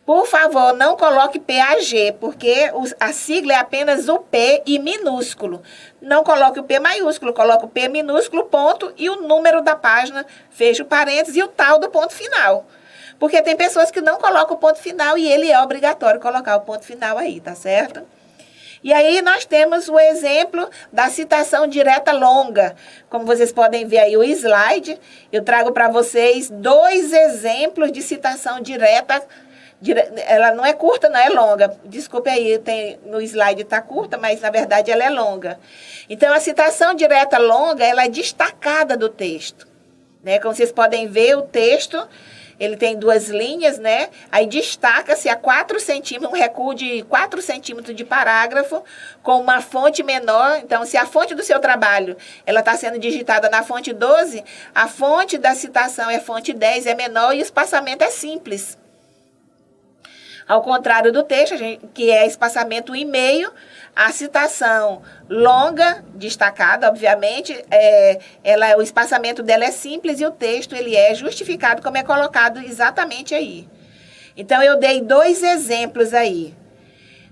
Por favor, não coloque PAG, porque a sigla é apenas o P e minúsculo. Não coloque o P maiúsculo, coloque o P minúsculo, ponto, e o número da página, fecha o parênteses, e o tal do ponto final. Porque tem pessoas que não colocam o ponto final e ele é obrigatório colocar o ponto final aí, tá certo? E aí nós temos o exemplo da citação direta longa. Como vocês podem ver aí o slide, eu trago para vocês 2 exemplos de citação direta. Ela não é curta, não é longa. Desculpe aí, no slide está curta, mas na verdade ela é longa. Então a citação direta longa, ela é destacada do texto, né? Como vocês podem ver, o texto ele tem 2 linhas, né? Aí destaca-se a 4 centímetros, um recuo de 4 centímetros de parágrafo, com uma fonte menor. Então, se a fonte do seu trabalho ela está sendo digitada na fonte 12, a fonte da citação é fonte 10, é menor e o espaçamento é simples. Ao contrário do texto, que é espaçamento e meio, a citação longa, destacada, obviamente, o espaçamento dela é simples e o texto ele é justificado, como é colocado exatamente aí. Então, eu dei 2 exemplos aí.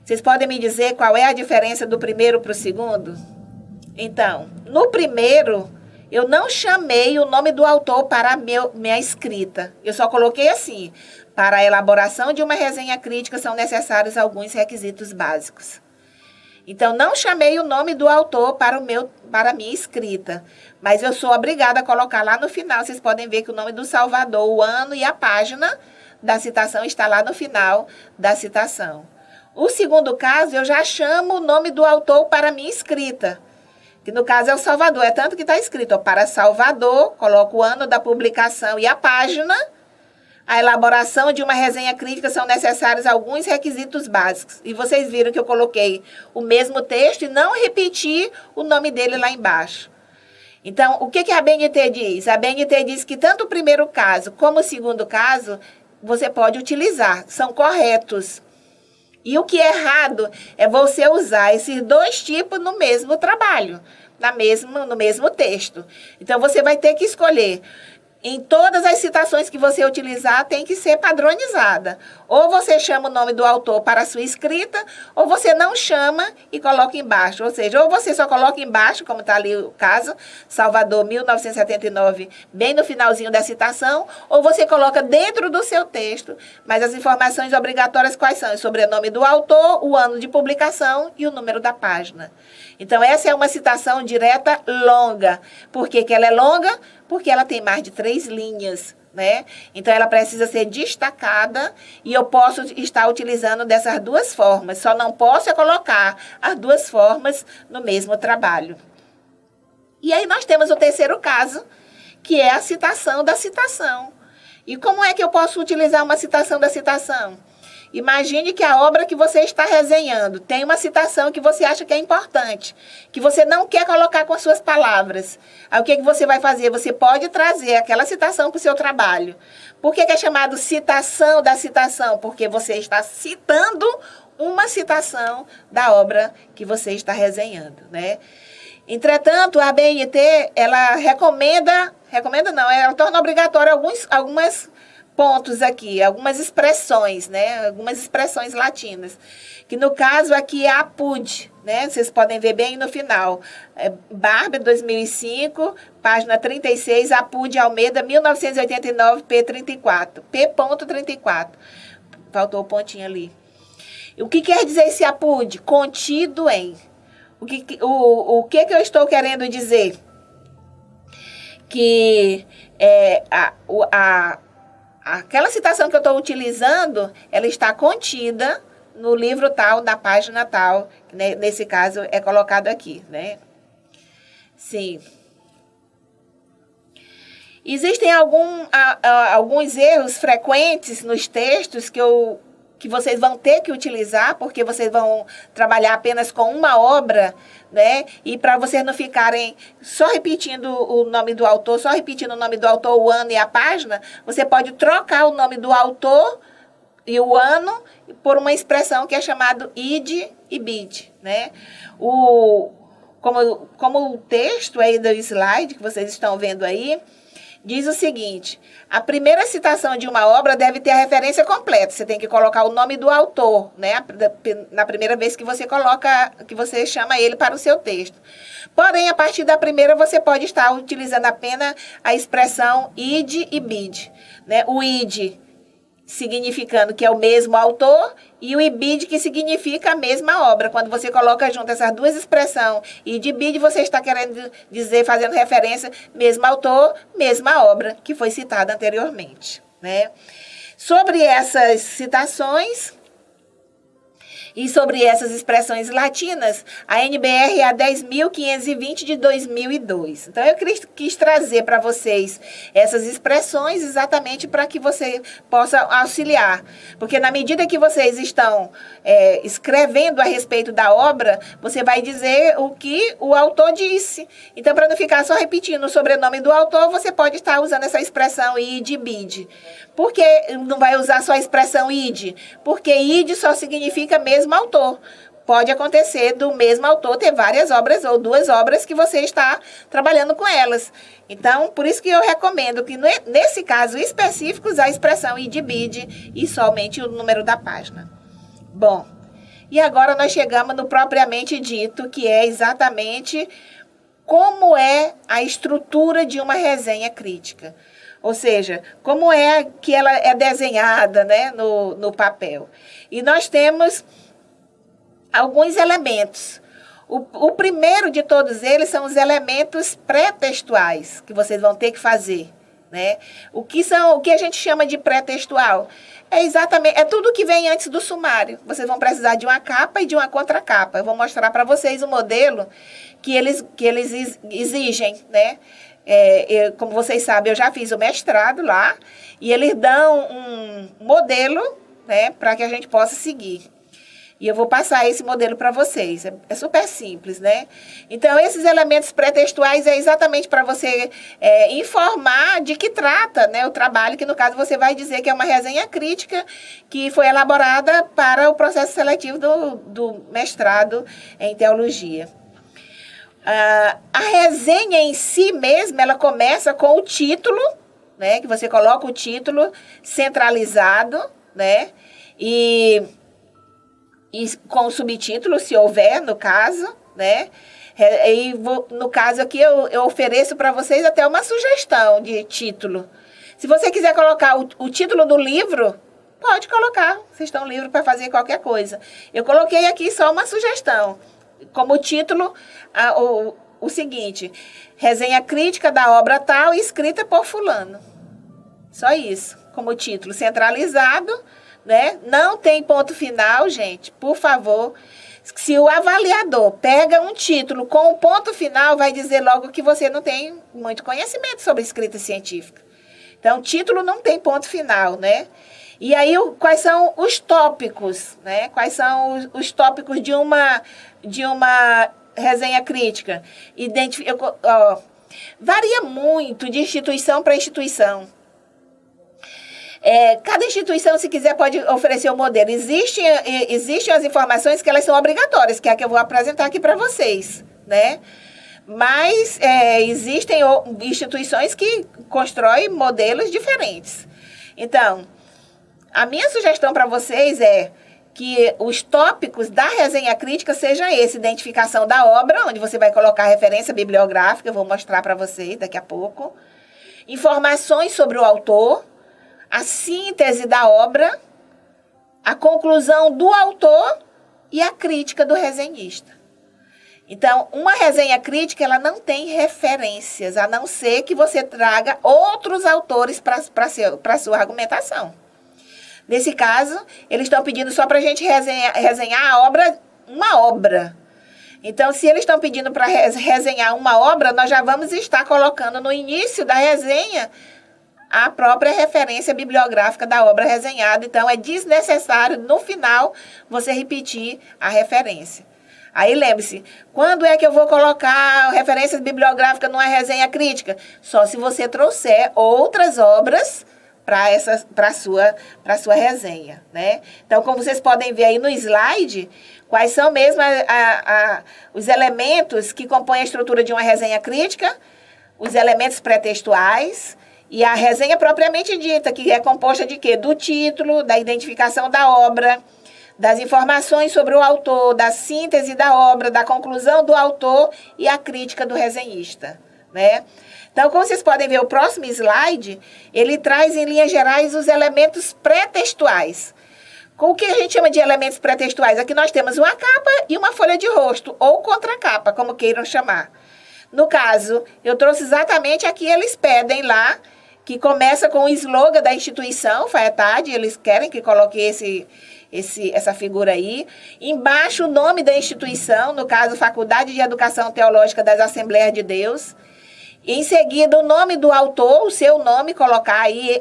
Vocês podem me dizer qual é a diferença do primeiro para o segundo? Então, no primeiro, eu não chamei o nome do autor para minha escrita. Eu só coloquei assim: para a elaboração de uma resenha crítica são necessários alguns requisitos básicos. Então, não chamei o nome do autor para a minha escrita, mas eu sou obrigada a colocar lá no final. Vocês podem ver que o nome do Salvador, o ano e a página da citação está lá no final da citação. O segundo caso, eu já chamo o nome do autor para a minha escrita, que no caso é o Salvador. É tanto que está escrito, para Salvador, coloco o ano da publicação e a página. A elaboração de uma resenha crítica são necessários alguns requisitos básicos. E vocês viram que eu coloquei o mesmo texto e não repeti o nome dele lá embaixo. Então, o que a BNT diz? A BNT diz que tanto o primeiro caso como o segundo caso, você pode utilizar, são corretos. E o que é errado é você usar esses 2 tipos no mesmo trabalho, no mesmo texto. Então, você vai ter que escolher. Em todas as citações que você utilizar, tem que ser padronizada. Ou você chama o nome do autor para a sua escrita, ou você não chama e coloca embaixo. Ou seja, ou você só coloca embaixo, como está ali o caso, Salvador, 1979, bem no finalzinho da citação, ou você coloca dentro do seu texto. Mas as informações obrigatórias quais são? O sobrenome do autor, o ano de publicação e o número da página. Então, essa é uma citação direta longa. Por que ela é longa? Porque ela tem mais de 3 linhas, né? Então, ela precisa ser destacada e eu posso estar utilizando dessas 2 formas. Só não posso colocar as 2 formas no mesmo trabalho. E aí, nós temos o terceiro caso, que é a citação da citação. E como é que eu posso utilizar uma citação da citação? Imagine que a obra que você está resenhando tem uma citação que você acha que é importante, que você não quer colocar com as suas palavras. Aí o que você vai fazer? Você pode trazer aquela citação para o seu trabalho. Por que é chamado citação da citação? Porque você está citando uma citação da obra que você está resenhando, né? Entretanto, a ABNT, ela ela torna obrigatório algumas pontos aqui, algumas expressões, né? Algumas expressões latinas. Que no caso aqui é apud, né? Vocês podem ver bem no final. Barber, 2005, página 36, apud Almeida, 1989, P34. P.34. Faltou o pontinho ali. O que quer dizer esse apud? Contido em. O que eu estou querendo dizer? Que aquela citação que eu estou utilizando, ela está contida no livro tal, da página tal, né? Nesse caso é colocado aqui, né? Sim. Existem alguns erros frequentes nos textos que vocês vão ter que utilizar, porque vocês vão trabalhar apenas com uma obra, né? E para vocês não ficarem só repetindo o nome do autor, o ano e a página, você pode trocar o nome do autor e o ano por uma expressão que é chamada id e bid, né? Como o texto aí do slide que vocês estão vendo aí, diz o seguinte: a primeira citação de uma obra deve ter a referência completa. Você tem que colocar o nome do autor, né? Na primeira vez que você chama ele para o seu texto. Porém, a partir da primeira, você pode estar utilizando apenas a expressão id e bid, né? O id significando que é o mesmo autor, e o ibid, que significa a mesma obra. Quando você coloca junto essas duas expressões, id e bid, você está querendo dizer, fazendo referência, mesmo autor, mesma obra, que foi citada anteriormente, né? Sobre essas citações e sobre essas expressões latinas, a NBR é a 10.520 de 2002. Então, eu quis trazer para vocês essas expressões exatamente para que você possa auxiliar. Porque na medida que vocês estão escrevendo a respeito da obra, você vai dizer o que o autor disse. Então, para não ficar só repetindo o sobrenome do autor, você pode estar usando essa expressão id e bid. Por que não vai usar só a expressão id? Porque id só significa mesmo autor. Pode acontecer do mesmo autor ter várias obras ou duas obras que você está trabalhando com elas. Então, por isso que eu recomendo que, nesse caso específico, usar a expressão id e bid e somente o número da página. Bom, e agora nós chegamos no propriamente dito, que é exatamente como é a estrutura de uma resenha crítica. Ou seja, como é que ela é desenhada, né, no papel. E nós temos alguns elementos. O primeiro de todos eles são os elementos pré-textuais, que vocês vão ter que fazer, né? O que a gente chama de pré-textual? É tudo que vem antes do sumário. Vocês vão precisar de uma capa e de uma contracapa. Eu vou mostrar para vocês o modelo que eles exigem, né? Como vocês sabem, eu já fiz o mestrado lá, e eles dão um modelo, né, para que a gente possa seguir. E eu vou passar esse modelo para vocês. É super simples, né? Então, esses elementos pré-textuais é exatamente para você informar de que trata, né, o trabalho, que no caso você vai dizer que é uma resenha crítica que foi elaborada para o processo seletivo do mestrado em teologia. A resenha em si mesma, ela começa com o título, né? Que você coloca o título centralizado, né? E com o subtítulo, se houver, no caso, né? No caso aqui, eu ofereço para vocês até uma sugestão de título. Se você quiser colocar o título do livro, pode colocar. Vocês estão livres para fazer qualquer coisa. Eu coloquei aqui só uma sugestão. Como título, o seguinte: resenha crítica da obra tal, escrita por fulano. Só isso, como título centralizado, né? Não tem ponto final, gente, por favor. Se o avaliador pega um título com o ponto final, vai dizer logo que você não tem muito conhecimento sobre escrita científica. Então, título não tem ponto final, né? E aí, quais são os tópicos, né? Quais são os tópicos de uma resenha crítica? Varia muito de instituição para instituição. Cada instituição, se quiser, pode oferecer o modelo. Existem as informações que elas são obrigatórias, que é a que eu vou apresentar aqui para vocês, né? Mas existem instituições que constroem modelos diferentes. Então, a minha sugestão para vocês é que os tópicos da resenha crítica sejam esse: identificação da obra, onde você vai colocar referência bibliográfica, eu vou mostrar para vocês daqui a pouco, informações sobre o autor, a síntese da obra, a conclusão do autor e a crítica do resenhista. Então, uma resenha crítica, ela não tem referências, a não ser que você traga outros autores para a sua argumentação. Nesse caso, eles estão pedindo só para a gente resenhar a obra, uma obra. Então, se eles estão pedindo para resenhar uma obra, nós já vamos estar colocando no início da resenha a própria referência bibliográfica da obra resenhada. Então, é desnecessário, no final, você repetir a referência. Aí, lembre-se, quando é que eu vou colocar referências bibliográficas numa resenha crítica? Só se você trouxer outras obras para a sua resenha, né? Então, como vocês podem ver aí no slide, quais são mesmo os elementos que compõem a estrutura de uma resenha crítica, os elementos pré-textuais e a resenha propriamente dita, que é composta de quê? Do título, da identificação da obra, das informações sobre o autor, da síntese da obra, da conclusão do autor e a crítica do resenhista, né? Então, como vocês podem ver, o próximo slide, ele traz em linhas gerais os elementos pré-textuais. O que a gente chama de elementos pré-textuais? Aqui nós temos uma capa e uma folha de rosto, ou contracapa, como queiram chamar. No caso, eu trouxe exatamente aqui, eles pedem lá, que começa com o slogan da instituição, FAETAD, eles querem que coloque essa figura aí. Embaixo, o nome da instituição, no caso, Faculdade de Educação Teológica das Assembleias de Deus. Em seguida, o nome do autor, o seu nome, colocar aí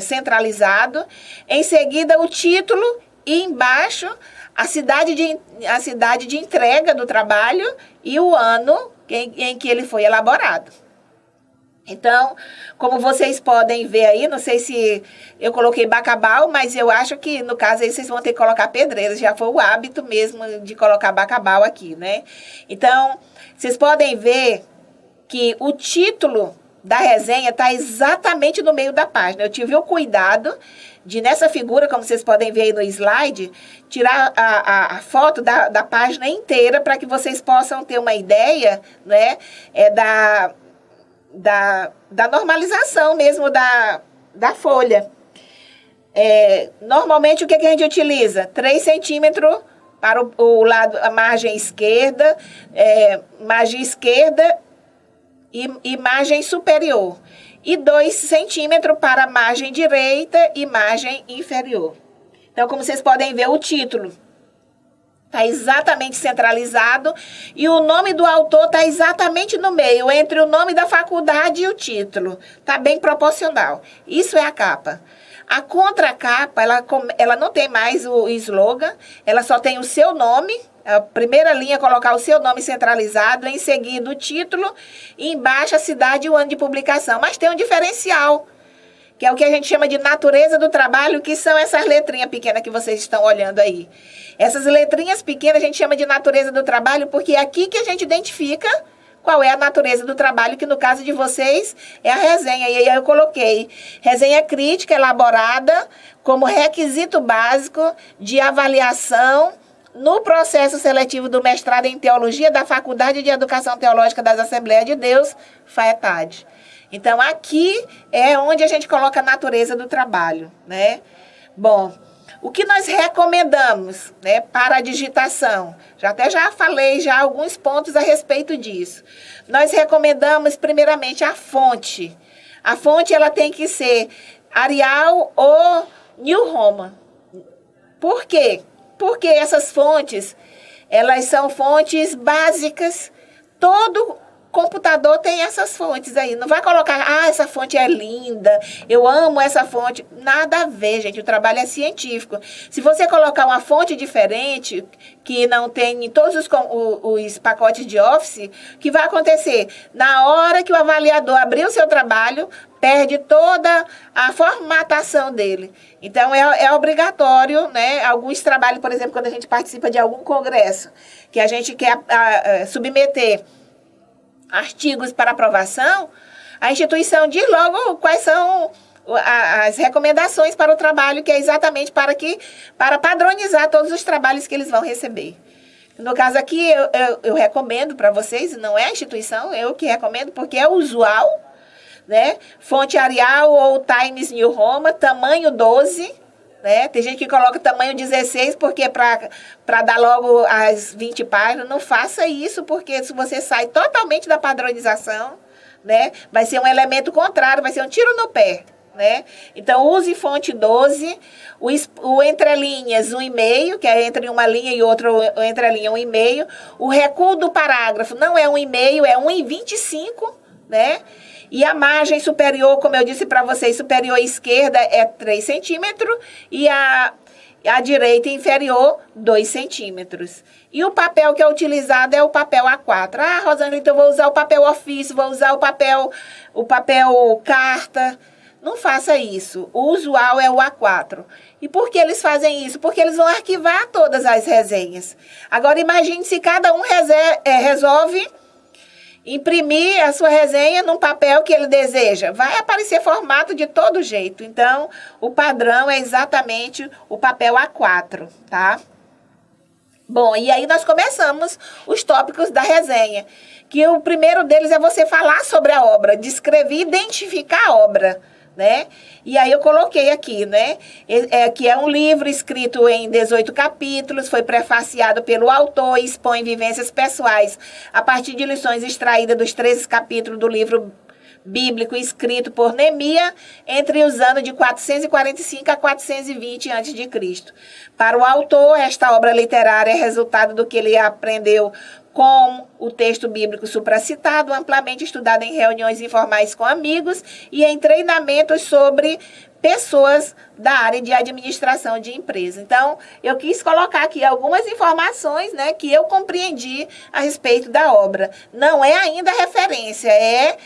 centralizado. Em seguida, o título e embaixo a cidade de entrega do trabalho e o ano em que ele foi elaborado. Então, como vocês podem ver aí, não sei se eu coloquei Bacabal, mas eu acho que, no caso, aí vocês vão ter que colocar Pedreiras. Já foi o hábito mesmo de colocar Bacabal aqui, né? Então, vocês podem ver que o título da resenha está exatamente no meio da página. Eu tive o cuidado de, nessa figura, como vocês podem ver aí no slide, tirar a foto da página inteira para que vocês possam ter uma ideia, né, da normalização mesmo da folha. Normalmente, o que a gente utiliza? 3 centímetros para o lado, a margem esquerda, e margem superior. E 2 centímetros para a margem direita e margem inferior. Então, como vocês podem ver, o título está exatamente centralizado e o nome do autor está exatamente no meio, entre o nome da faculdade e o título. Está bem proporcional. Isso é a capa. A contracapa, ela não tem mais o slogan, ela só tem o seu nome. A primeira linha é colocar o seu nome centralizado, em seguida o título, e embaixo a cidade e o ano de publicação. Mas tem um diferencial, que é o que a gente chama de natureza do trabalho, que são essas letrinhas pequenas que vocês estão olhando aí. Essas letrinhas pequenas a gente chama de natureza do trabalho, porque é aqui que a gente identifica qual é a natureza do trabalho, que no caso de vocês é a resenha. E aí eu coloquei resenha crítica elaborada como requisito básico de avaliação no processo seletivo do mestrado em Teologia da Faculdade de Educação Teológica das Assembleias de Deus, FAETAD. Então, aqui é onde a gente coloca a natureza do trabalho, né? Bom, o que nós recomendamos, né, para a digitação? Já falei alguns pontos a respeito disso. Nós recomendamos, primeiramente, a fonte. A fonte, ela tem que ser Arial ou New Roman. Por quê? Porque essas fontes, elas são fontes básicas. Todo computador tem essas fontes aí. Não vai colocar, essa fonte é linda, eu amo essa fonte. Nada a ver, gente. O trabalho é científico. Se você colocar uma fonte diferente, que não tem em todos os pacotes de Office, o que vai acontecer? Na hora que o avaliador abrir o seu trabalho, perde toda a formatação dele. Então, é obrigatório, né? Alguns trabalhos, por exemplo, quando a gente participa de algum congresso, que a gente quer submeter artigos para aprovação, a instituição diz logo quais são as recomendações para o trabalho, que é exatamente para padronizar todos os trabalhos que eles vão receber. No caso aqui, eu recomendo para vocês, não é a instituição, eu que recomendo, porque é usual, né? Fonte Arial ou Times New Roman, tamanho 12, né? Tem gente que coloca tamanho 16, porque para dar logo as 20 páginas, não faça isso, porque se você sai totalmente da padronização, né? Vai ser um elemento contrário, vai ser um tiro no pé. Né? Então, use fonte 12, o entrelinhas 1,5, que é entre uma linha e outra, o entrelinha 1,5. O recuo do parágrafo não é 1,5, é 1,25, né? E a margem superior, como eu disse para vocês, superior à esquerda é 3 centímetros e a direita inferior 2 centímetros. E o papel que é utilizado é o papel A4. Ah, Rosângela, então eu vou usar o papel ofício, vou usar o papel carta. Não faça isso. O usual é o A4. E por que eles fazem isso? Porque eles vão arquivar todas as resenhas. Agora, imagine se cada um resolve imprimir a sua resenha num papel que ele deseja. Vai aparecer formato de todo jeito. Então, o padrão é exatamente o papel A4, tá? Bom, e aí nós começamos os tópicos da resenha. Que o primeiro deles é você falar sobre a obra, descrever e identificar a obra. Né? E aí eu coloquei aqui, né? Que é um livro escrito em 18 capítulos, foi prefaciado pelo autor e expõe vivências pessoais a partir de lições extraídas dos 13 capítulos do livro bíblico escrito por Neemias entre os anos de 445 a 420 a.C. Para o autor, esta obra literária é resultado do que ele aprendeu com o texto bíblico supracitado, amplamente estudado em reuniões informais com amigos e em treinamentos sobre pessoas da área de administração de empresa. Então, eu quis colocar aqui algumas informações, né, que eu compreendi a respeito da obra. Não é ainda referência, é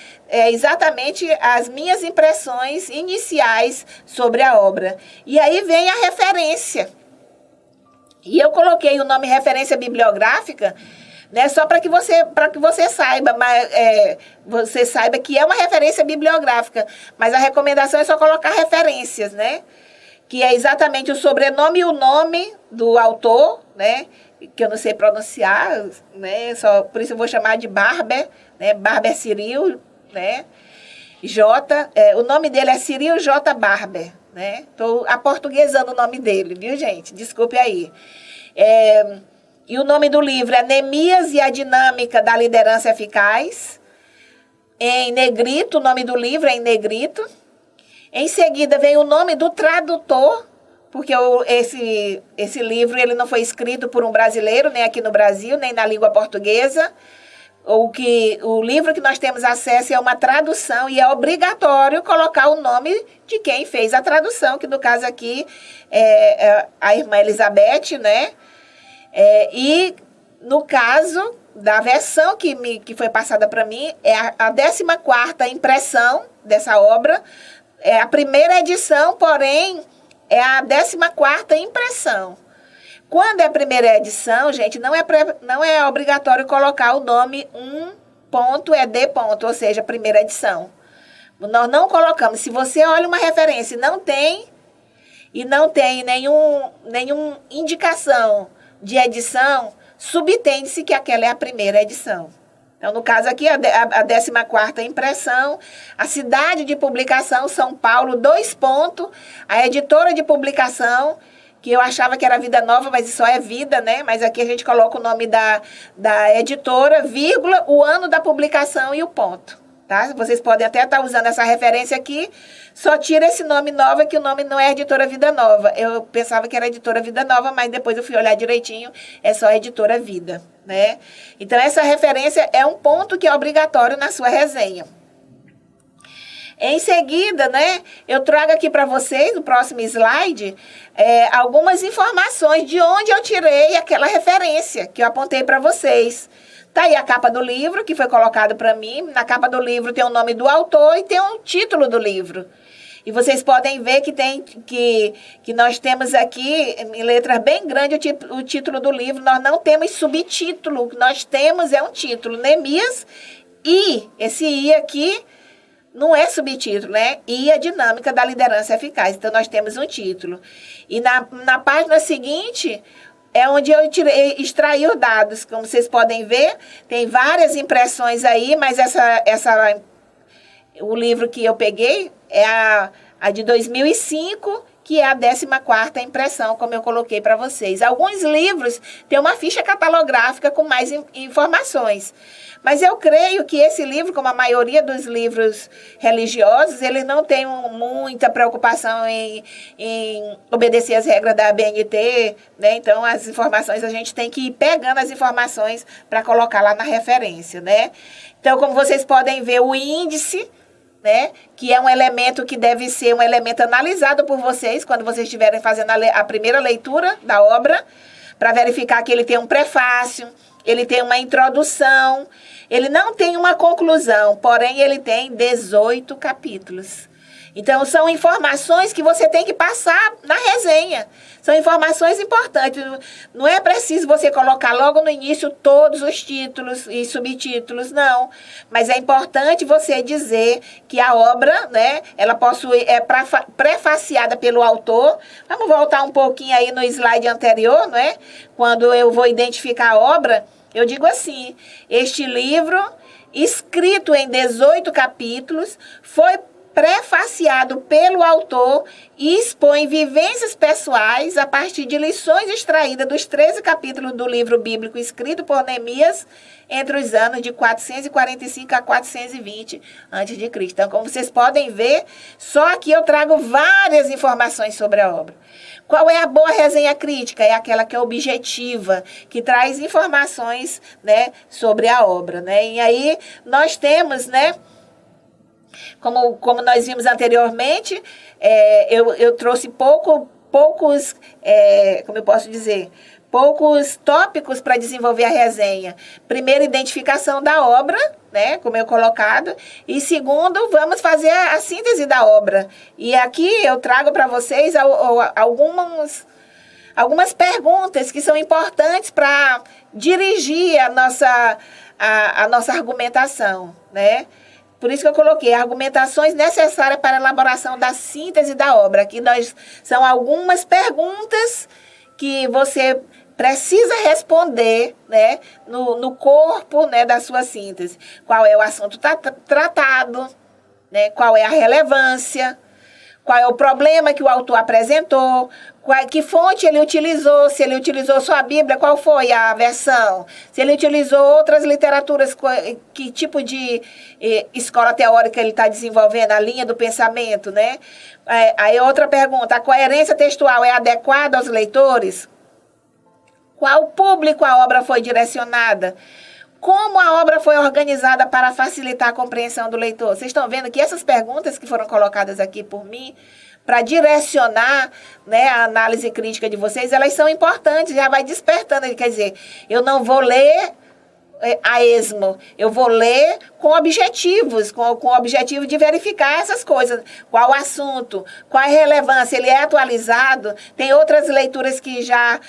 exatamente as minhas impressões iniciais sobre a obra. E aí vem a referência. E eu coloquei o nome referência bibliográfica, né, só para que você saiba, mas você saiba que é uma referência bibliográfica, mas a recomendação é só colocar referências, né? Que é exatamente o sobrenome e o nome do autor, né? Que eu não sei pronunciar, né? Só por isso eu vou chamar de Barber, né? Barber Cyril, né? O nome dele é Cyril J. Barber, né? Estou aportuguesando o nome dele, viu, gente? Desculpe aí. E o nome do livro é Neemias e a Dinâmica da Liderança Eficaz. Em negrito, o nome do livro é em negrito. Em seguida vem o nome do tradutor, porque esse livro ele não foi escrito por um brasileiro, nem aqui no Brasil, nem na língua portuguesa. O livro que nós temos acesso é uma tradução e é obrigatório colocar o nome de quem fez a tradução, que no caso aqui é a irmã Elizabeth, né? E no caso da versão que foi passada para mim, é a 14ª impressão dessa obra, é a primeira edição, porém é a 14ª impressão. Quando é a primeira edição, gente, não é obrigatório colocar o nome 1.ed. Ou seja, primeira edição. Nós não colocamos. Se você olha uma referência e não tem nenhuma indicação de edição, subtende-se que aquela é a primeira edição. Então, no caso aqui, a 14ª impressão, a cidade de publicação, São Paulo, 2 pontos, a editora de publicação, que eu achava que era Vida Nova, mas só é Vida, né? Mas aqui a gente coloca o nome da editora, vírgula, o ano da publicação e o ponto. Tá? Vocês podem até estar usando essa referência aqui, só tira esse nome Nova, que o nome não é Editora Vida Nova. Eu pensava que era Editora Vida Nova, mas depois eu fui olhar direitinho, é só Editora Vida, né? Então, essa referência é um ponto que é obrigatório na sua resenha. Em seguida, né, eu trago aqui para vocês, no próximo slide, algumas informações de onde eu tirei aquela referência que eu apontei para vocês. Tá aí a capa do livro, que foi colocado para mim. Na capa do livro tem o nome do autor e tem um título do livro. E vocês podem ver que nós temos aqui, em letras bem grandes, o título do livro. Nós não temos subtítulo, o que nós temos é um título, Neemias, e esse I aqui não é subtítulo, né? E a dinâmica da liderança eficaz. Então, nós temos um título. E na página seguinte, é onde eu extraí os dados. Como vocês podem ver, tem várias impressões aí, mas o livro que eu peguei é a de 2005, que é a 14ª impressão, como eu coloquei para vocês. Alguns livros têm uma ficha catalográfica com mais informações. Mas eu creio que esse livro, como a maioria dos livros religiosos, ele não tem muita preocupação em obedecer as regras da ABNT, né? Então, as informações, a gente tem que ir pegando as informações para colocar lá na referência, né? Então, como vocês podem ver, o índice, né, que é um elemento que deve ser um elemento analisado por vocês quando vocês estiverem fazendo a primeira leitura da obra, para verificar que ele tem um prefácio, ele tem uma introdução, ele não tem uma conclusão, porém ele tem 18 capítulos. Então, são informações que você tem que passar na resenha. São informações importantes. Não é preciso você colocar logo no início todos os títulos e subtítulos, não. Mas é importante você dizer que a obra, né, ela prefaciada pelo autor. Vamos voltar um pouquinho aí no slide anterior, não é? Quando eu vou identificar a obra, eu digo assim: este livro, escrito em 18 capítulos, foi prefaciado pelo autor e expõe vivências pessoais a partir de lições extraídas dos 13 capítulos do livro bíblico escrito por Neemias entre os anos de 445 a 420 a.C. Então, como vocês podem ver, só aqui eu trago várias informações sobre a obra. Qual é a boa resenha crítica? É aquela que é objetiva, que traz informações, né, sobre a obra, né? E aí nós temos, né, como nós vimos anteriormente, eu trouxe poucos, como eu posso dizer, poucos tópicos para desenvolver a resenha. Primeiro, identificação da obra, né, como eu colocado, e segundo, vamos fazer a síntese da obra. E aqui eu trago para vocês algumas perguntas que são importantes para dirigir a nossa argumentação, né? Por isso que eu coloquei argumentações necessárias para a elaboração da síntese da obra. Aqui são algumas perguntas que você precisa responder, né, no corpo, né, da sua síntese. Qual é o assunto tratado, né, qual é a relevância, qual é o problema que o autor apresentou, que fonte ele utilizou, se ele utilizou só a Bíblia, qual foi a versão, se ele utilizou outras literaturas, que tipo de escola teórica ele está desenvolvendo, a linha do pensamento, né? Aí outra pergunta, a coerência textual é adequada aos leitores? Qual público a obra foi direcionada? Como a obra foi organizada para facilitar a compreensão do leitor? Vocês estão vendo que essas perguntas que foram colocadas aqui por mim, para direcionar, né, a análise crítica de vocês, elas são importantes, já vai despertando. Quer dizer, eu não vou ler a esmo, eu vou ler com objetivos, com o objetivo de verificar essas coisas. Qual o assunto, qual a relevância, ele é atualizado, tem outras leituras que já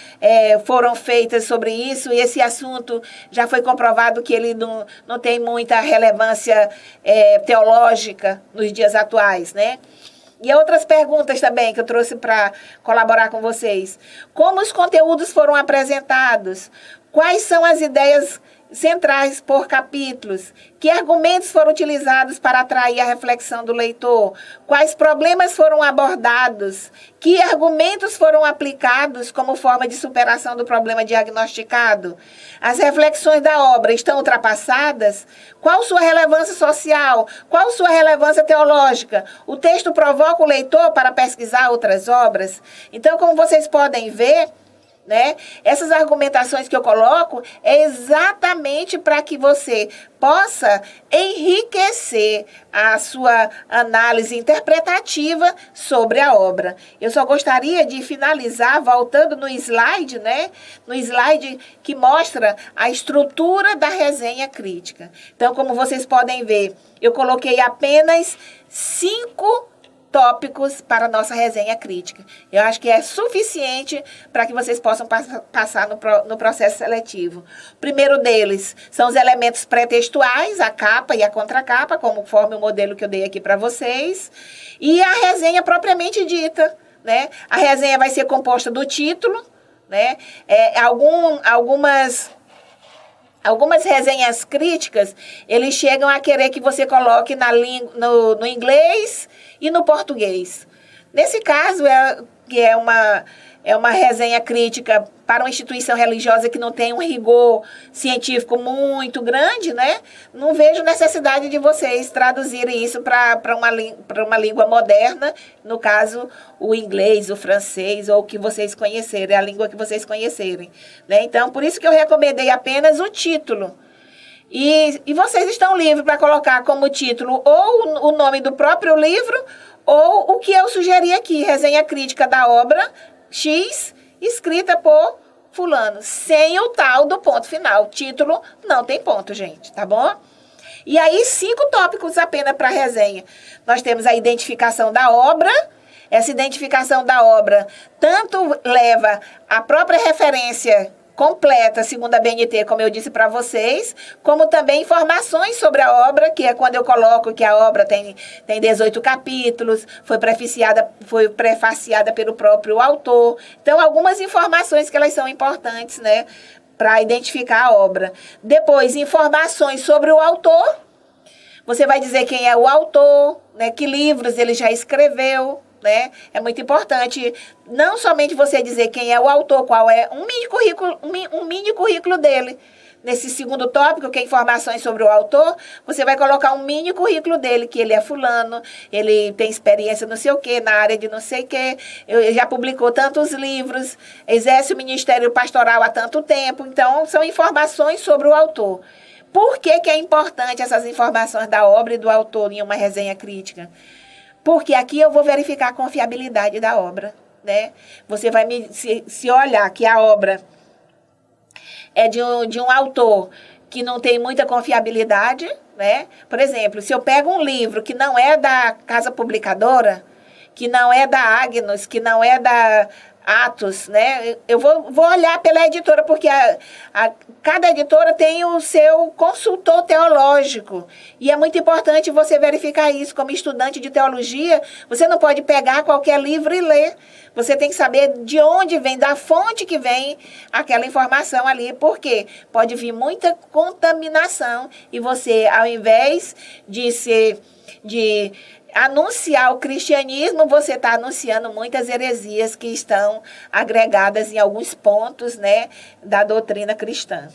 foram feitas sobre isso, e esse assunto já foi comprovado que ele não tem muita relevância teológica nos dias atuais, né? E outras perguntas também que eu trouxe para colaborar com vocês. Como os conteúdos foram apresentados? Quais são as ideias centrais por capítulos? Que argumentos foram utilizados para atrair a reflexão do leitor? Quais problemas foram abordados? Que argumentos foram aplicados como forma de superação do problema diagnosticado? As reflexões da obra estão ultrapassadas? Qual sua relevância social? Qual sua relevância teológica? O texto provoca o leitor para pesquisar outras obras? Então, como vocês podem ver, né, essas argumentações que eu coloco é exatamente para que você possa enriquecer a sua análise interpretativa sobre a obra. Eu só gostaria de finalizar voltando no slide, né, no slide que mostra a estrutura da resenha crítica. Então, como vocês podem ver, eu coloquei apenas 5 tópicos para a nossa resenha crítica. Eu acho que é suficiente para que vocês possam passar no processo seletivo. O primeiro deles são os elementos pré-textuais, a capa e a contracapa, conforme o modelo que eu dei aqui para vocês, e a resenha propriamente dita, né? A resenha vai ser composta do título, né? Algumas resenhas críticas, eles chegam a querer que você coloque no inglês e no português. Nesse caso, é uma resenha crítica para uma instituição religiosa que não tem um rigor científico muito grande, né? Não vejo necessidade de vocês traduzirem isso para uma língua moderna, no caso, o inglês, o francês, ou o que vocês conhecerem, a língua que vocês conhecerem, né? Então, por isso que eu recomendei apenas o título. E vocês estão livres para colocar como título ou o nome do próprio livro, ou o que eu sugeri aqui, resenha crítica da obra X, escrita por fulano, sem o tal do ponto final. Título não tem ponto, gente, tá bom? E aí, 5 tópicos apenas para resenha. Nós temos a identificação da obra. Essa identificação da obra tanto leva a própria referência completa, segundo a BNT, como eu disse para vocês, como também informações sobre a obra, que é quando eu coloco que a obra tem 18 capítulos, foi prefaciada pelo próprio autor. Então, algumas informações que elas são importantes, né, para identificar a obra. Depois, informações sobre o autor. Você vai dizer quem é o autor, né, que livros ele já escreveu, né? É muito importante não somente você dizer quem é o autor, qual é um mini currículo dele. Nesse segundo tópico, que é informações sobre o autor, você vai colocar um mini currículo dele, que ele é fulano, ele tem experiência não sei o quê, na área de não sei o quê, ele já publicou tantos livros, exerce o ministério pastoral há tanto tempo. Então, são informações sobre o autor. Por que é importante essas informações da obra e do autor em uma resenha crítica? Porque aqui eu vou verificar a confiabilidade da obra, né? Você vai se olhar que a obra é de um autor que não tem muita confiabilidade, né? Por exemplo, se eu pego um livro que não é da casa publicadora, que não é da Agnus, que não é da Atos, né? Eu vou olhar pela editora, porque cada editora tem o seu consultor teológico. E é muito importante você verificar isso. Como estudante de teologia, você não pode pegar qualquer livro e ler. Você tem que saber de onde vem, da fonte que vem aquela informação ali, porque pode vir muita contaminação e você, ao invés de anunciar o cristianismo, você está anunciando muitas heresias que estão agregadas em alguns pontos, né, da doutrina cristã.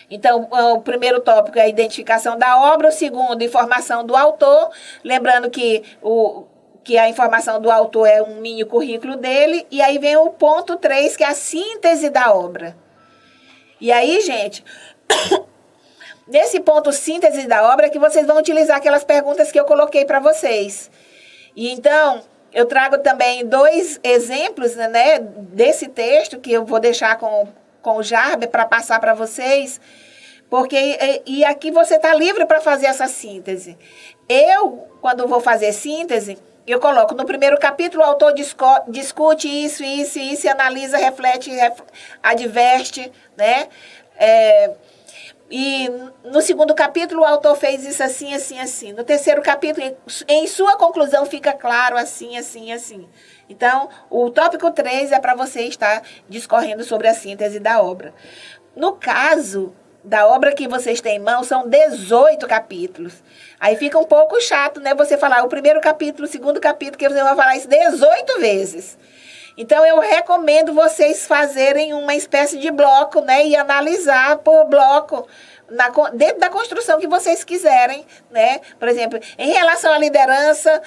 Então, o primeiro tópico é a identificação da obra, o segundo, informação do autor, lembrando que a informação do autor é um mini currículo dele, e aí vem o ponto 3, que é a síntese da obra. E aí, gente, nesse ponto síntese da obra, que vocês vão utilizar aquelas perguntas que eu coloquei para vocês. E então, eu trago também 2 exemplos, né, desse texto, que eu vou deixar com o Jarber para passar para vocês, porque e aqui você está livre para fazer essa síntese. Eu, quando vou fazer síntese, eu coloco no primeiro capítulo, o autor discute isso, e analisa, reflete, adverte, né? E no segundo capítulo, o autor fez isso assim, assim, assim. No terceiro capítulo, em sua conclusão, fica claro assim, assim, assim. Então, o tópico 3 é para você estar discorrendo sobre a síntese da obra. No caso da obra que vocês têm em mão, são 18 capítulos. Aí fica um pouco chato, né? Você falar o primeiro capítulo, o segundo capítulo, que você vai falar isso 18 vezes. Então, eu recomendo vocês fazerem uma espécie de bloco, né? E analisar por bloco, dentro da construção que vocês quiserem, né? Por exemplo, em relação à liderança,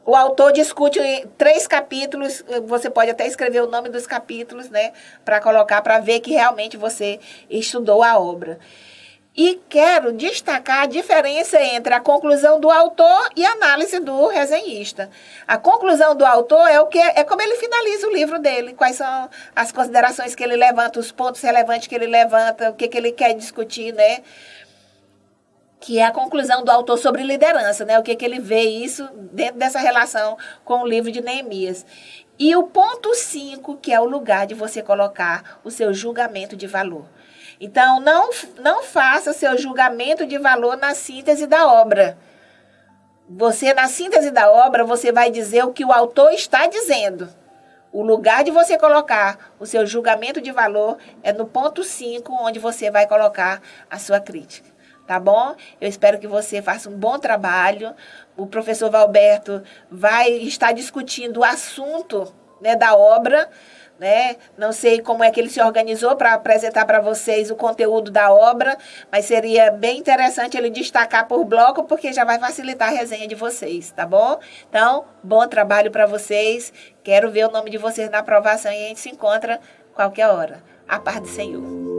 o autor discute 3 capítulos, você pode até escrever o nome dos capítulos, né? Para colocar, para ver que realmente você estudou a obra. E quero destacar a diferença entre a conclusão do autor e a análise do resenhista. A conclusão do autor é como ele finaliza o livro dele, quais são as considerações que ele levanta, os pontos relevantes que ele levanta, o que ele quer discutir, né? que é a conclusão do autor sobre liderança, né? O que ele vê isso dentro dessa relação com o livro de Neemias. E o ponto 5, que é o lugar de você colocar o seu julgamento de valor. Então, não faça seu julgamento de valor na síntese da obra. Você, na síntese da obra, você vai dizer o que o autor está dizendo. O lugar de você colocar o seu julgamento de valor é no ponto 5, onde você vai colocar a sua crítica. Tá bom? Eu espero que você faça um bom trabalho. O professor Valberto vai estar discutindo o assunto, né, da obra, né? Não sei como é que ele se organizou para apresentar para vocês o conteúdo da obra, mas seria bem interessante ele destacar por bloco, porque já vai facilitar a resenha de vocês, tá bom? Então, bom trabalho para vocês. Quero ver o nome de vocês na aprovação e a gente se encontra qualquer hora. A paz do Senhor.